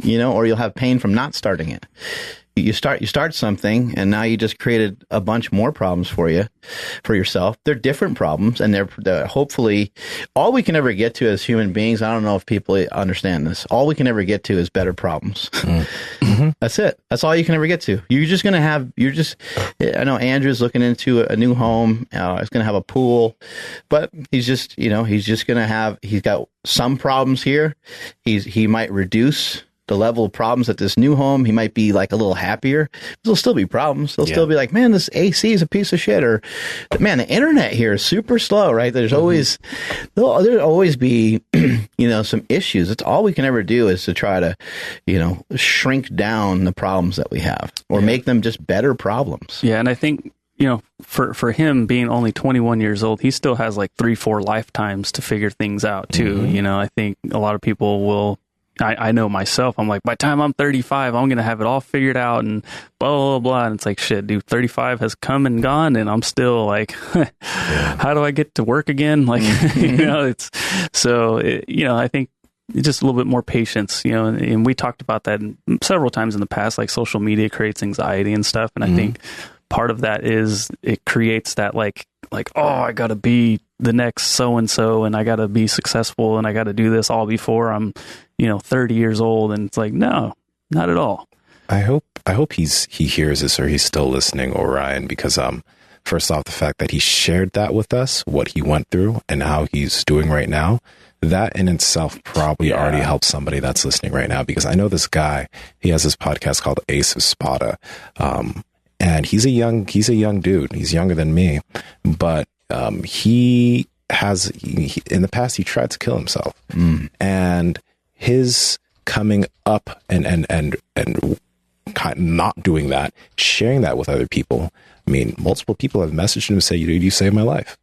or you'll have pain from not starting it. You start something, and now you just created a bunch more problems for yourself. They're different problems, and they're hopefully all we can ever get to as human beings. I don't know if people understand this. All we can ever get to is better problems. That's it. That's all you can ever get to. You're just going to have. I know Andrew's looking into a new home. He's going to have a pool, but he's just going to have. He's got some problems here. He might reduce the level of problems at this new home. He might be a little happier. There'll still be problems. They'll still be man, this AC is a piece of shit, or man, the internet here is super slow, right? There'll always be, some issues. It's all we can ever do is to try to, shrink down the problems that we have or make them just better problems. Yeah. And I think, for him being only 21 years old, he still has 3-4 lifetimes to figure things out too. I think a lot of people will, I know myself, I'm by the time I'm 35, I'm going to have it all figured out and blah, blah, blah. And it's shit, dude, 35 has come and gone and I'm still how do I get to work again? I think just a little bit more patience, and we talked about that several times in the past, social media creates anxiety and stuff. And I think part of that is it creates that like, oh, I got to be the next so-and-so and I got to be successful and I got to do this all before I'm, 30 years old. And it's like, no, not at all. I hope he hears this or he's still listening, Orion, because first off, the fact that he shared that with us, what he went through and how he's doing right now, that in itself probably already helps somebody that's listening right now. Because I know this guy, he has this podcast called Ace of Spada, and he's a young dude. He's younger than me, but he has in the past he tried to kill himself, and his coming up and not doing that, sharing that with other people. I mean, multiple people have messaged him and say, you saved my life.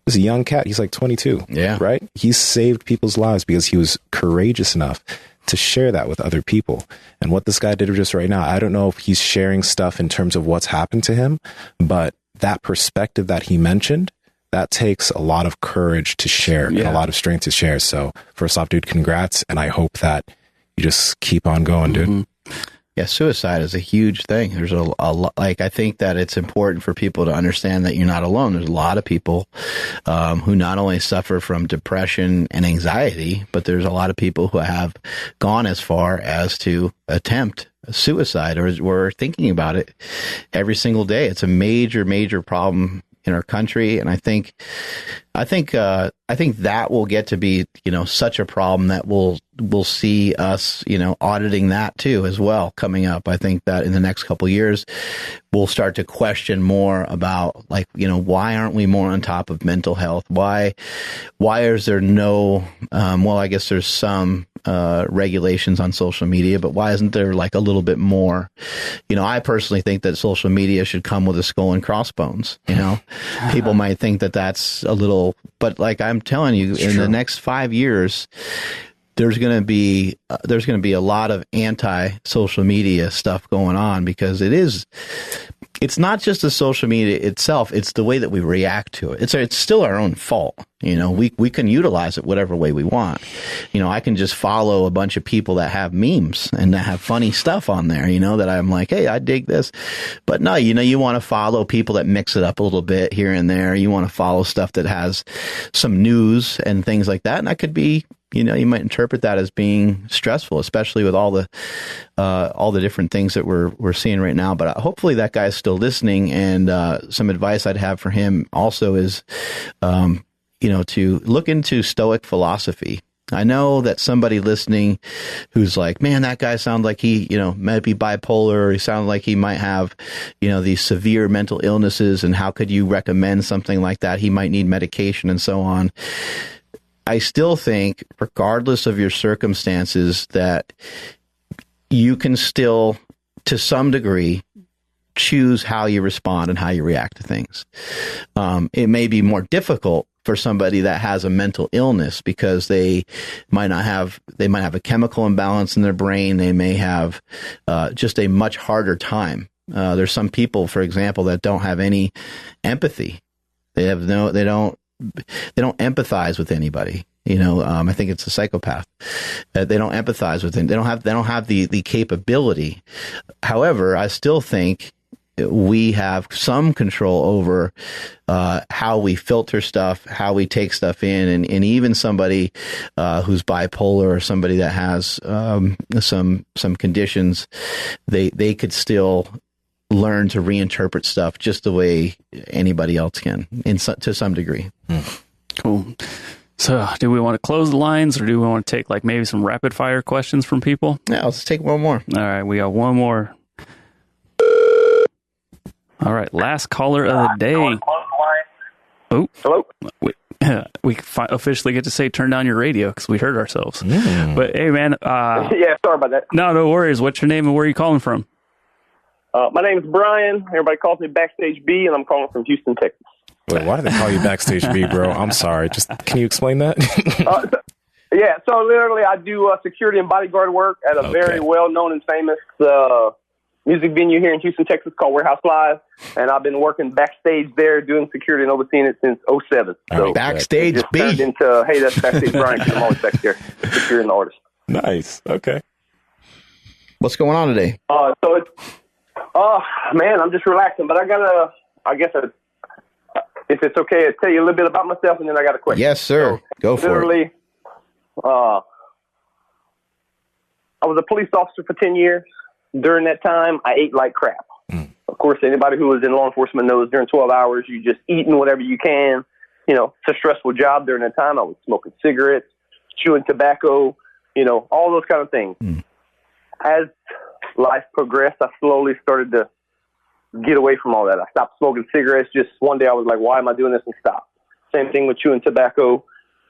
He's a young cat. He's like 22. Yeah. Right. He saved people's lives because he was courageous enough to share that with other people. And what this guy did just right now, I don't know if he's sharing stuff in terms of what's happened to him, but that perspective that he mentioned, that takes a lot of courage to share and a lot of strength to share. So first off, dude, congrats. And I hope that you just keep on going, dude. Yeah, suicide is a huge thing. There's a lot, like, I think that it's important for people to understand that you're not alone. There's a lot of people who not only suffer from depression and anxiety, but there's a lot of people who have gone as far as to attempt suicide or were thinking about it every single day. It's a major, major problem in our country. And I think that will get to be, such a problem that we'll see us, auditing that too as well coming up. I think that in the next couple of years, we'll start to question more about why aren't we more on top of mental health? Why is there no, I guess there's some regulations on social media, but why isn't there like a little bit more? I personally think that social media should come with a skull and crossbones. People might think that that's a little, but like I'm telling you, in the next 5 years, there's going to be a lot of anti-social media stuff going on because it's not just the social media itself, it's the way that we react to it. It's still our own fault. We can utilize it whatever way we want. I can just follow a bunch of people that have memes and that have funny stuff on there, that I'm like, hey, I dig this. But no, you want to follow people that mix it up a little bit here and there. You want to follow stuff that has some news and things like that. And that could be, you might interpret that as being stressful, especially with all the different things that we're seeing right now. But hopefully that guy's still listening. And some advice I'd have for him also is, to look into Stoic philosophy. I know that somebody listening who's like, man, that guy sounds like he, might be bipolar, or he sounds like he might have, these severe mental illnesses. And how could you recommend something like that? He might need medication and so on. I still think, regardless of your circumstances, that you can still, to some degree, choose how you respond and how you react to things. It may be more difficult for somebody that has a mental illness because they might have a chemical imbalance in their brain. They may have just a much harder time. There's some people, for example, that don't have any empathy. They don't empathize with anybody. I think it's a psychopath. They don't empathize with them. They don't have the capability. However, I still think we have some control over how we filter stuff, how we take stuff in, and even somebody who's bipolar or somebody that has some conditions, they could still learn to reinterpret stuff just the way anybody else can, to some degree. Cool. So do we want to close the lines, or do we want to take like maybe some rapid fire questions from people? Yeah, let's take one more. All right, we got one more. All right, last caller of the day. Oh, hello. We officially get to say turn down your radio because we heard ourselves. But hey, man. Yeah, sorry about that. No worries. What's your name and where are you calling from? My name is Brian. Everybody calls me Backstage B, and I'm calling from Houston, Texas. Wait, why do they call you Backstage B, bro? I'm sorry. Can you explain that? So literally I do security and bodyguard work at a very well-known and famous music venue here in Houston, Texas called Warehouse Live, and I've been working backstage there doing security and overseeing it since 2007. So right, Backstage it just B. turned into, hey, that's Backstage Brian, because I'm always back there securing the artist. Nice. Okay. What's going on today? So Man, I'm just relaxing, but if it's okay, I'll tell you a little bit about myself, and then I got a question. Yes, sir. So, go for literally, it. I was a police officer for 10 years. During that time, I ate like crap. Of course, anybody who was in law enforcement knows during 12 hours, you just eating whatever you can. You know, it's a stressful job during that time. I was smoking cigarettes, chewing tobacco, you know, all those kind of things. As life progressed, I slowly started to get away from all that. I stopped smoking cigarettes. Just one day I was like, why am I doing this, and stopped. Same thing with chewing tobacco.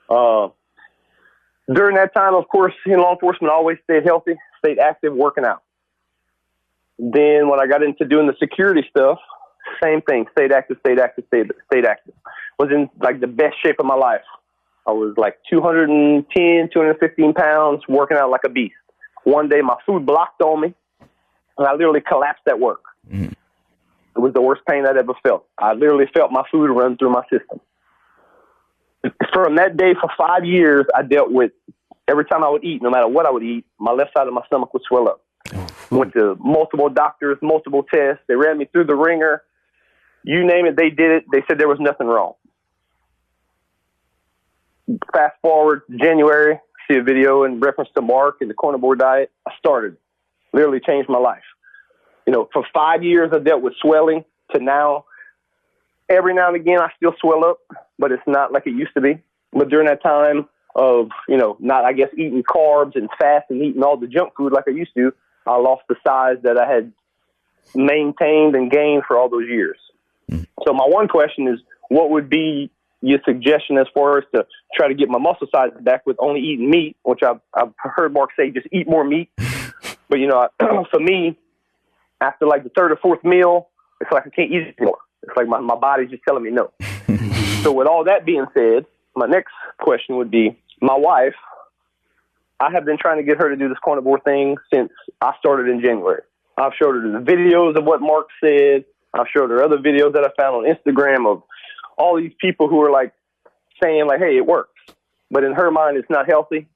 During that time, of course, in law enforcement, I always stayed healthy, stayed active, working out. Then when I got into doing the security stuff, same thing, stayed active. Was in like the best shape of my life. I was like 210, 215 pounds, working out like a beast. One day my food blocked on me, and I literally collapsed at work. It was the worst pain I'd ever felt. I literally felt my food run through my system. From that day for 5 years, I dealt with every time I would eat, no matter what I would eat, my left side of my stomach would swell up. Went to multiple doctors, multiple tests. They ran me through the ringer. You name it, they did it. They said there was nothing wrong. Fast forward January, see a video in reference to Mark and the carnivore diet. I started. Literally changed my life. You know, for 5 years, I dealt with swelling to now. Every now and again, I still swell up, but it's not like it used to be. But during that time of, you know, not, I guess, eating carbs and fast and eating all the junk food like I used to, I lost the size that I had maintained and gained for all those years. So my one question is, what would be your suggestion as far as to try to get my muscle size back with only eating meat, which I've heard Mark say, just eat more meat. But, you know, for me, after like the third or fourth meal, it's like I can't eat anymore. It's like my body's just telling me no. So with all that being said, my next question would be, my wife, I have been trying to get her to do this carnivore thing since I started in January. I've showed her the videos of what Mark said. I've showed her other videos that I found on Instagram of all these people who are like saying like, hey, it works. But in her mind, it's not healthy.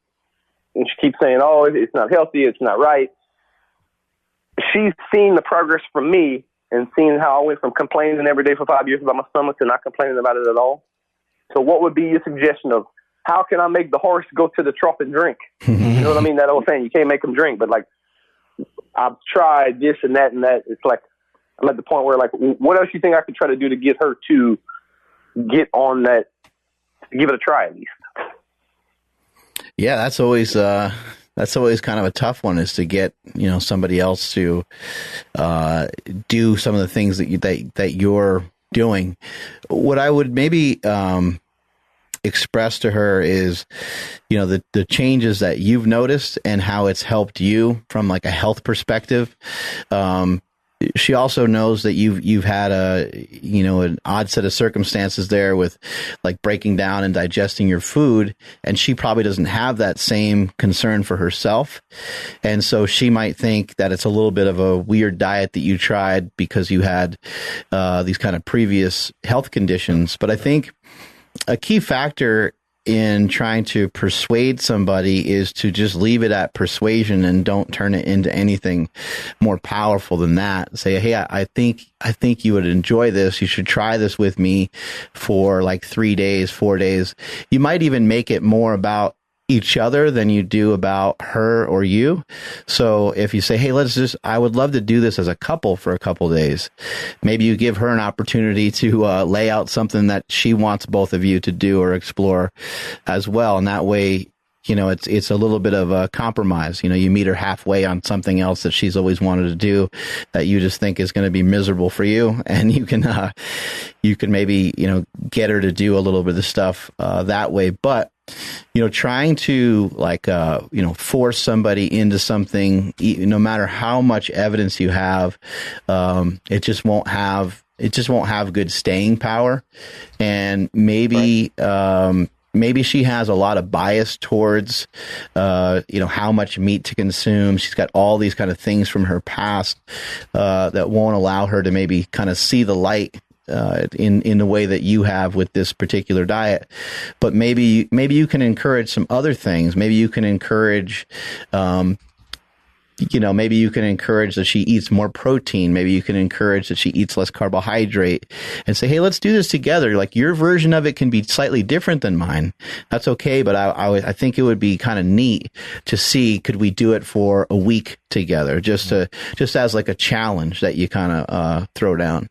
And she keeps saying, oh, it's not healthy. It's not right. She's seen the progress from me and seen how I went from complaining every day for 5 years about my stomach to not complaining about it at all. So what would be your suggestion of how can I make the horse go to the trough and drink? You know what I mean? That old saying, you can't make them drink. But like, I've tried this and that and that. It's like, I'm at the point where like, what else you think I could try to do to get her to get on that, give it a try at least? Yeah, that's always kind of a tough one, is to get, you know, somebody else to do some of the things that you're doing. What I would maybe express to her is, you know, the changes that you've noticed and how it's helped you from like a health perspective. She also knows that you've had an odd set of circumstances there with like breaking down and digesting your food, and she probably doesn't have that same concern for herself. And so she might think that it's a little bit of a weird diet that you tried because you had these kind of previous health conditions. But I think a key factor in trying to persuade somebody is to just leave it at persuasion and don't turn it into anything more powerful than that. Say, hey, I think you would enjoy this. You should try this with me for like 3 days, 4 days. You might even make it more about each other than you do about her or you. So if you say, hey, I would love to do this as a couple for a couple of days. Maybe you give her an opportunity to lay out something that she wants both of you to do or explore as well. And that way, you know, it's a little bit of a compromise. You know, you meet her halfway on something else that she's always wanted to do that you just think is going to be miserable for you. And you can maybe, you know, get her to do a little bit of stuff that way. But you know, trying to like, force somebody into something, no matter how much evidence you have, it just won't have good staying power. And maybe, maybe she has a lot of bias towards, how much meat to consume. She's got all these kind of things from her past, that won't allow her to maybe kind of see the light in the way that you have with this particular diet. But maybe you can encourage some other things. Maybe you can encourage maybe you can encourage that she eats more protein. Maybe you can encourage that she eats less carbohydrate and say, hey, let's do this together. Like, your version of it can be slightly different than mine. That's okay. But I think it would be kind of neat to see, could we do it for a week together, just as like a challenge that you kind of throw down.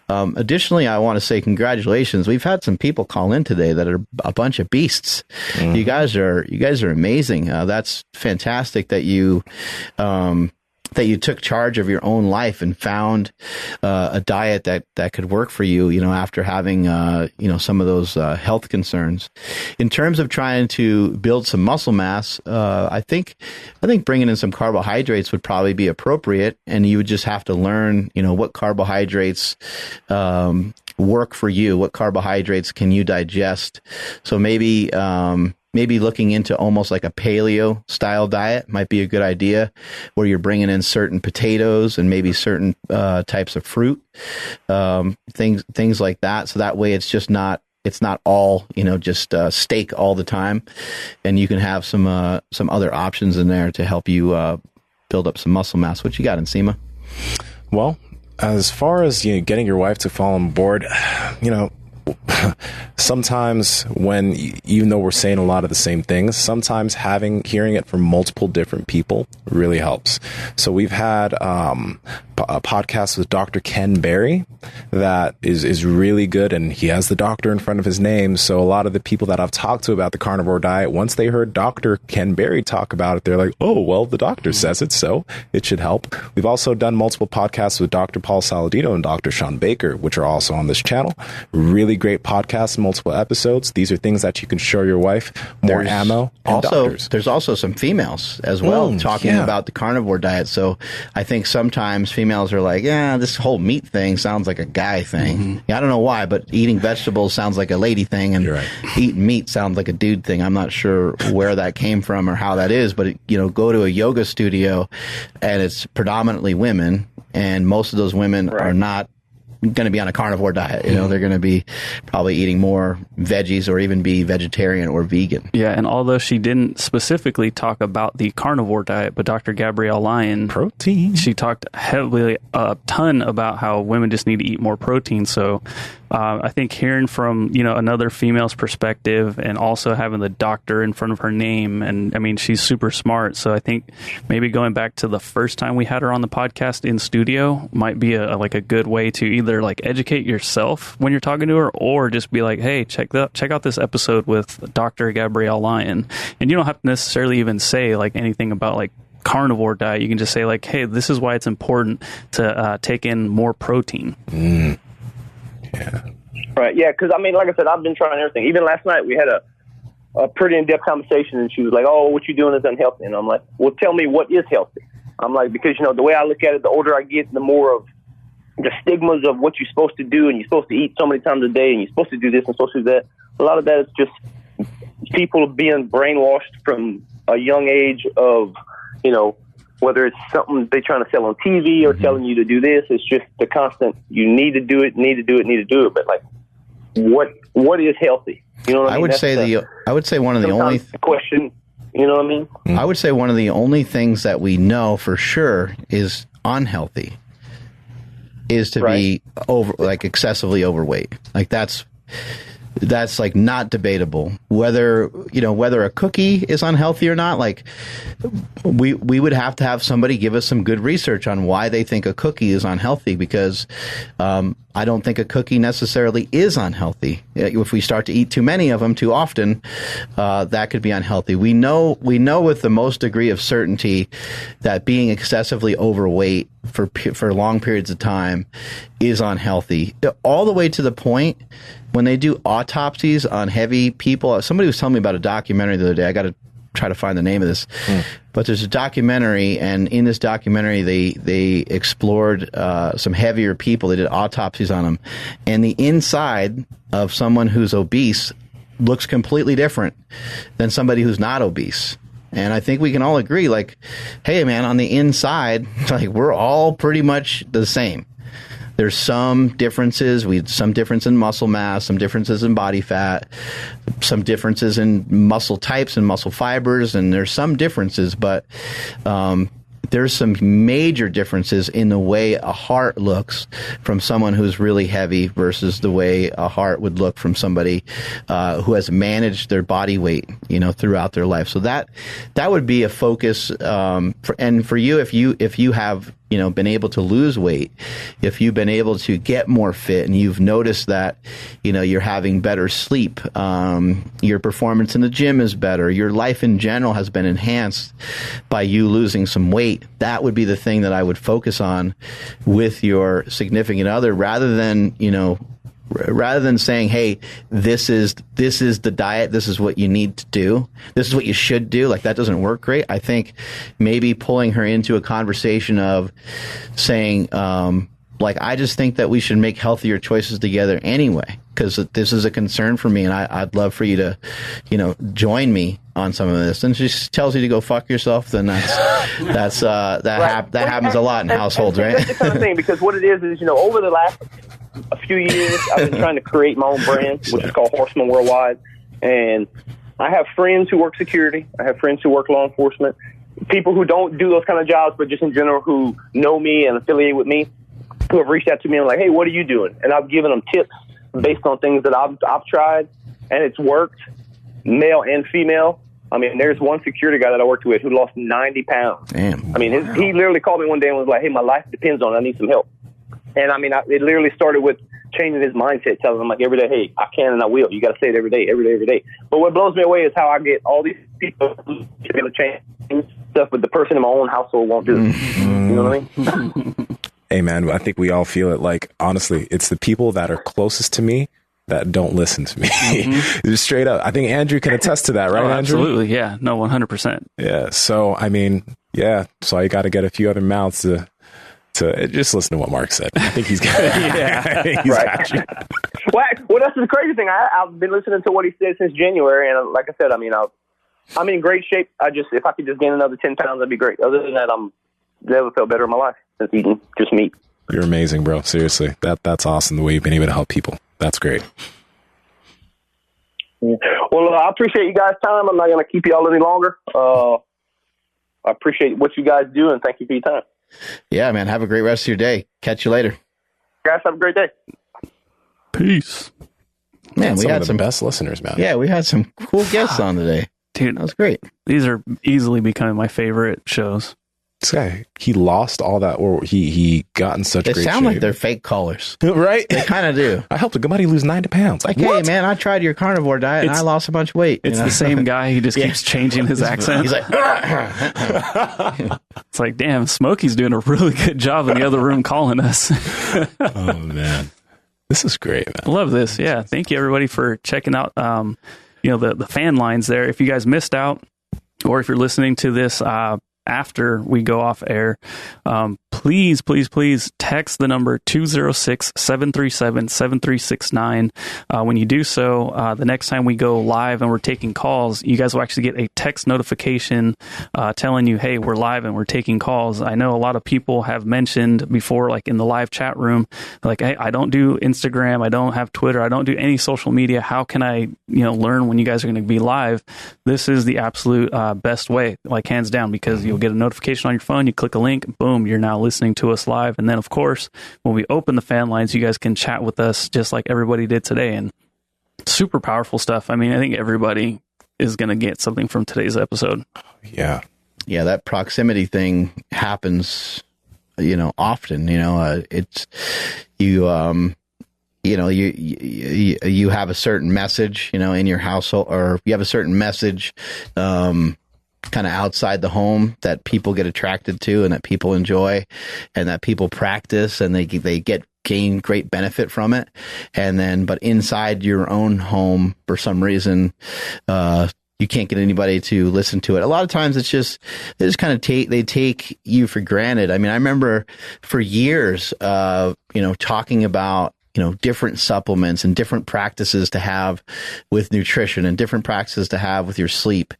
Additionally, I want to say congratulations. We've had some people call in today that are a bunch of beasts. Mm-hmm. You guys are amazing. That's fantastic that you took charge of your own life and found a diet that could work for you, after having some of those health concerns. In terms of trying to build some muscle mass, I think bringing in some carbohydrates would probably be appropriate, and you would just have to learn, what carbohydrates work for you, what carbohydrates can you digest. So maybe looking into almost like a paleo style diet might be a good idea, where you're bringing in certain potatoes and maybe certain types of fruit, things like that. So that way it's not all, just steak all the time, and you can have some other options in there to help you build up some muscle mass. What you got, Nsima? Well, as far as getting your wife to fall on board, sometimes when, even though we're saying a lot of the same things, sometimes hearing it from multiple different people really helps. So we've had a podcast with Dr. Ken Berry that is really good, and he has the doctor in front of his name. So a lot of the people that I've talked to about the carnivore diet, once they heard Dr. Ken Berry talk about it, they're like, oh, well, the doctor says it, so it should help. We've also done multiple podcasts with Dr. Paul Saladino and Dr. Sean Baker, which are also on this channel. Really great podcasts, multiple episodes. These are things that you can show your wife. More ammo. And doctors. There's also some females as well talking about the carnivore diet. So I think sometimes females are like, yeah, this whole meat thing sounds like a guy thing. Mm-hmm. Yeah, I don't know why, but eating vegetables sounds like a lady thing, and eating meat sounds like a dude thing. I'm not sure where that came from or how that is, but go to a yoga studio and it's predominantly women, and most of those women are not going to be on a carnivore diet. They're going to be probably eating more veggies or even be vegetarian or vegan. Yeah, and although she didn't specifically talk about the carnivore diet, but Dr. Gabrielle Lyon, protein, she talked heavily a ton about how women just need to eat more protein. So I think hearing from another female's perspective, and also having the doctor in front of her name, and I mean, she's super smart. So I think maybe going back to the first time we had her on the podcast in studio might be a good way to either like educate yourself when you're talking to her, or just be like, hey, check out this episode with Dr. Gabrielle Lyon. And you don't have to necessarily even say like anything about like carnivore diet. You can just say like, hey, this is why it's important to take in more protein. Yeah. Right. Yeah. Because I mean, like I said, I've been trying everything. Even last night, we had a pretty in-depth conversation, and she was like, "Oh, what you doing is unhealthy." And I'm like, "Well, tell me what is healthy." I'm like, because the way I look at it, the older I get, the more of the stigmas of what you're supposed to do, and you're supposed to eat so many times a day, and you're supposed to do this and supposed to do that. A lot of that is just people being brainwashed from a young age of, whether it's something they're trying to sell on TV or telling you to do this. It's just the constant, you need to do it, need to do it, need to do it. But like, what is healthy? You know what I mean? I would say one of the only question. You know what I mean? I would say one of the only things that we know for sure is unhealthy is to be excessively overweight. Like that's like not debatable. Whether a cookie is unhealthy or not, like we would have to have somebody give us some good research on why they think a cookie is unhealthy, because I don't think a cookie necessarily is unhealthy. If we start to eat too many of them too often, that could be unhealthy. We know with the most degree of certainty that being excessively overweight for long periods of time is unhealthy, all the way to the point when they do autopsies on heavy people. Somebody was telling me about a documentary the other day. I got to try to find the name of this. But there's a documentary, and in this documentary, they explored some heavier people. They did autopsies on them, and the inside of someone who's obese looks completely different than somebody who's not obese. And I think we can all agree, like, hey, man, on the inside, like, we're all pretty much the same. There's some differences. Some difference in muscle mass, some differences in body fat, some differences in muscle types and muscle fibers, and there's some differences. But there's some major differences in the way a heart looks from someone who's really heavy versus the way a heart would look from somebody who has managed their body weight, throughout their life. So that would be a focus. And for you, if you have been able to lose weight, if you've been able to get more fit, and you've noticed that you're having better sleep, your performance in the gym is better, your life in general has been enhanced by you losing some weight, that would be the thing that I would focus on with your significant other, rather than saying, hey, this is the diet, this is what you need to do, this is what you should do. Like, that doesn't work great. I think maybe pulling her into a conversation of saying, I just think that we should make healthier choices together anyway, because this is a concern for me, and I'd love for you to, join me on some of this. And she tells you to go fuck yourself, then that happens a lot in households, right? That's the kind of thing, because what it is, over the last a few years, I've been trying to create my own brand, which is called Horseman Worldwide. And I have friends who work security. I have friends who work law enforcement. People who don't do those kind of jobs, but just in general who know me and affiliate with me, who have reached out to me and like, hey, what are you doing? And I've given them tips based on things that I've tried, and it's worked, male and female. I mean, there's one security guy that I worked with who lost 90 pounds. Damn. I mean, he literally called me one day and was like, hey, my life depends on it. I need some help. And I mean, it literally started with changing his mindset, telling him like every day, hey, I can and I will. You got to say it every day. But what blows me away is how I get all these people to be able to change stuff, but the person in my own household won't do it. You know what I mean? Hey, man, I think we all feel it. Like, honestly, it's the people that are closest to me that don't listen to me. Just straight up. I think Andrew can attest to that, right, Andrew? Absolutely, yeah. No, 100%. Yeah, so, I mean, so I got to get a few other mouths to just listen to what Mark said. I think he's got he's got you. Well, that's the crazy thing. I've been listening to what he said since January, and like I said, I mean, I'm in great shape. If I could just gain another 10 pounds, that'd be great. Other than that, I'm never felt better in my life since eating just meat. You're amazing, bro. Seriously, that's awesome. The way you've been able to help people, that's great. Yeah. Well, I appreciate you guys' time. I'm not going to keep you all any longer. I appreciate what you guys do, and thank you for your time. Yeah, man. Have a great rest of your day. Catch you later. Guys, have a great day. Peace. Man, we had some best listeners, man. Yeah, we had some cool guests on today. Dude, that was great. These are easily becoming my favorite shows. This guy, he lost all that, or he got in such great shape. They sound like they're fake callers. Right? They kind of do. I helped a buddy lose 90 pounds. Like, hey, man, I tried your carnivore diet and I lost a bunch of weight. It's the same guy. He just keeps changing his accent. He's like, it's like, damn, Smokey's doing a really good job in the other room calling us. Oh, man. This is great, man. I love this. Yeah. Thank you, everybody, for checking out, the fan lines there. If you guys missed out, or if you're listening to this, after we go off air, please text the number 206-737-7369. When you do so, the next time we go live and we're taking calls, you guys will actually get a text notification telling you, hey, we're live and we're taking calls. I know a lot of people have mentioned before, like in the live chat room, like, hey, I don't do Instagram, I don't have Twitter, I don't do any social media. How can I, learn when you guys are going to be live? This is the absolute best way, like hands down, because you'll get a notification on your phone, you click a link, boom, you're now listening to us live. And then, of course, when we open the fan lines, you guys can chat with us just like everybody did today. And super powerful stuff. I mean, I think everybody is going to get something from today's episode. Yeah. Yeah, that proximity thing happens, often. It's you have a certain message, in your household, or you have a certain message kind of outside the home that people get attracted to and that people enjoy and that people practice and they gain great benefit from it. And then, but inside your own home, for some reason, you can't get anybody to listen to it. A lot of times it's just, they just kind of take you for granted. I mean, I remember for years, talking about, different supplements and different practices to have with nutrition and different practices to have with your sleep.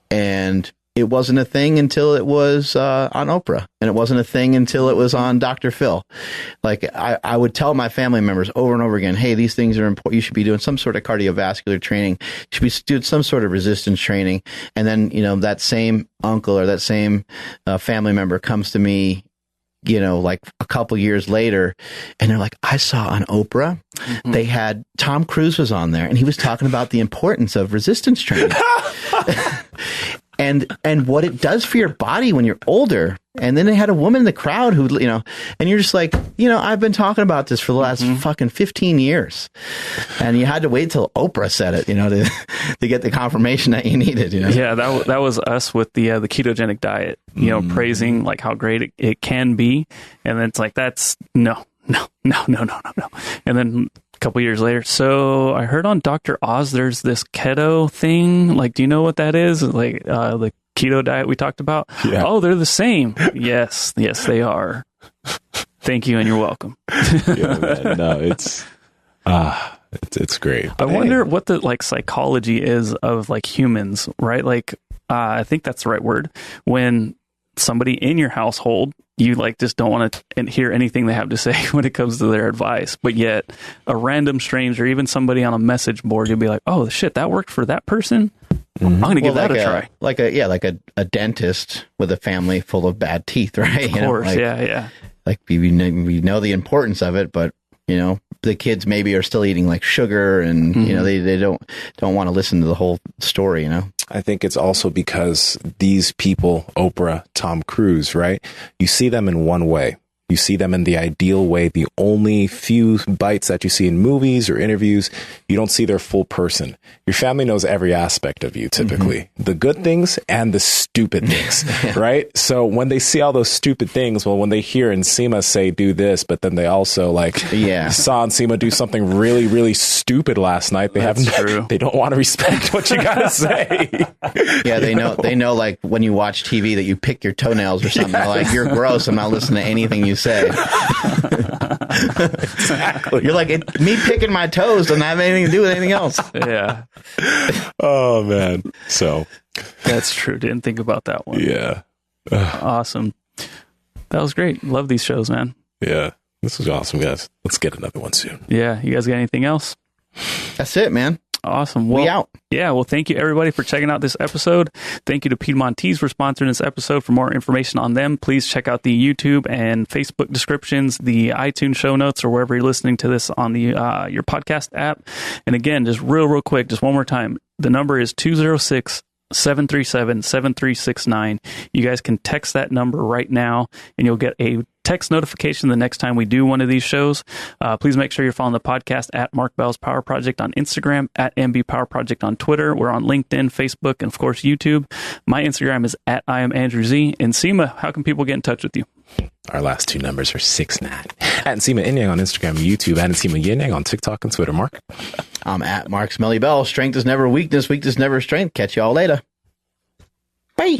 And it wasn't a thing until it was on Oprah, and it wasn't a thing until it was on Dr. Phil. Like I would tell my family members over and over again, hey, these things are important. You should be doing some sort of cardiovascular training. You should be doing some sort of resistance training. And then, that same uncle or that same family member comes to me, like a couple years later, and they're like, I saw on Oprah, they had Tom Cruise was on there, and he was talking about the importance of resistance training. And what it does for your body when you're older. And then they had a woman in the crowd who, and you're just like, I've been talking about this for the last fucking 15 years. And you had to wait till Oprah said it, to get the confirmation that you needed, Yeah, that was us with the ketogenic diet, praising like how great it can be. And then it's like, that's no. And then a couple years later, so I heard on Dr. Oz, there's this keto thing. Like, do you know what that is? Like, the keto diet we talked about? Yeah. Oh, they're the same. Yes, they are. Thank you, and you're welcome. Yeah, man. No, it's great. I wonder what the psychology is of humans, right? I think that's the right word. When somebody in your household, you just don't want to hear anything they have to say when it comes to their advice, but yet a random stranger, even somebody on a message board, you'll be like, oh shit, that worked for that person. I'm going to give that a try. Like a dentist with a family full of bad teeth, right? Of course. Yeah. Like we know the importance of it, but the kids maybe are still eating sugar, and they don't want to listen to the whole story. I think it's also because these people, Oprah, Tom Cruise, right? You see them in one way. You see them in the ideal way, the only few bites that you see in movies or interviews. You don't see their full person. Your family knows every aspect of you, typically. The good things and the stupid things, right? So when they see all those stupid things, when they hear Nsima say, do this, but then they also saw Nsima do something really, really stupid last night. They don't want to respect what you got to say. Yeah, they know when you watch TV that you pick your toenails or something. They're like, you're gross. I'm not listening to anything you say. Exactly. You're like, me picking my toes doesn't have anything to do with anything else. Yeah. Oh man. So that's true. Didn't think about that one. Yeah. Awesome. That was great. Love these shows, man. Yeah. This was awesome, guys. Let's get another one soon. Yeah. You guys got anything else? That's it, man. Awesome. Well, we out. Yeah. Well, thank you everybody for checking out this episode. Thank you to Piedmontese for sponsoring this episode. For more information on them, please check out the YouTube and Facebook descriptions, the iTunes show notes, or wherever you're listening to this on the your podcast app. And again, just real quick, just one more time. The number is 206-737-7369. You guys can text that number right now, and you'll get a text notification the next time we do one of these shows. Please make sure you're following the podcast at Mark Bell's Power Project on Instagram, at MB Power Project on Twitter. We're on LinkedIn, Facebook, and of course YouTube. My Instagram is at I am Andrew Z. Nsima, how can people get in touch with you? Our last two numbers are 69. At Nsima Inyang on Instagram and YouTube, and Nsima Inyang on TikTok and Twitter. Mark? I'm at Mark Smelly Bell. Strength is never weakness. Weakness never strength. Catch y'all later. Bye.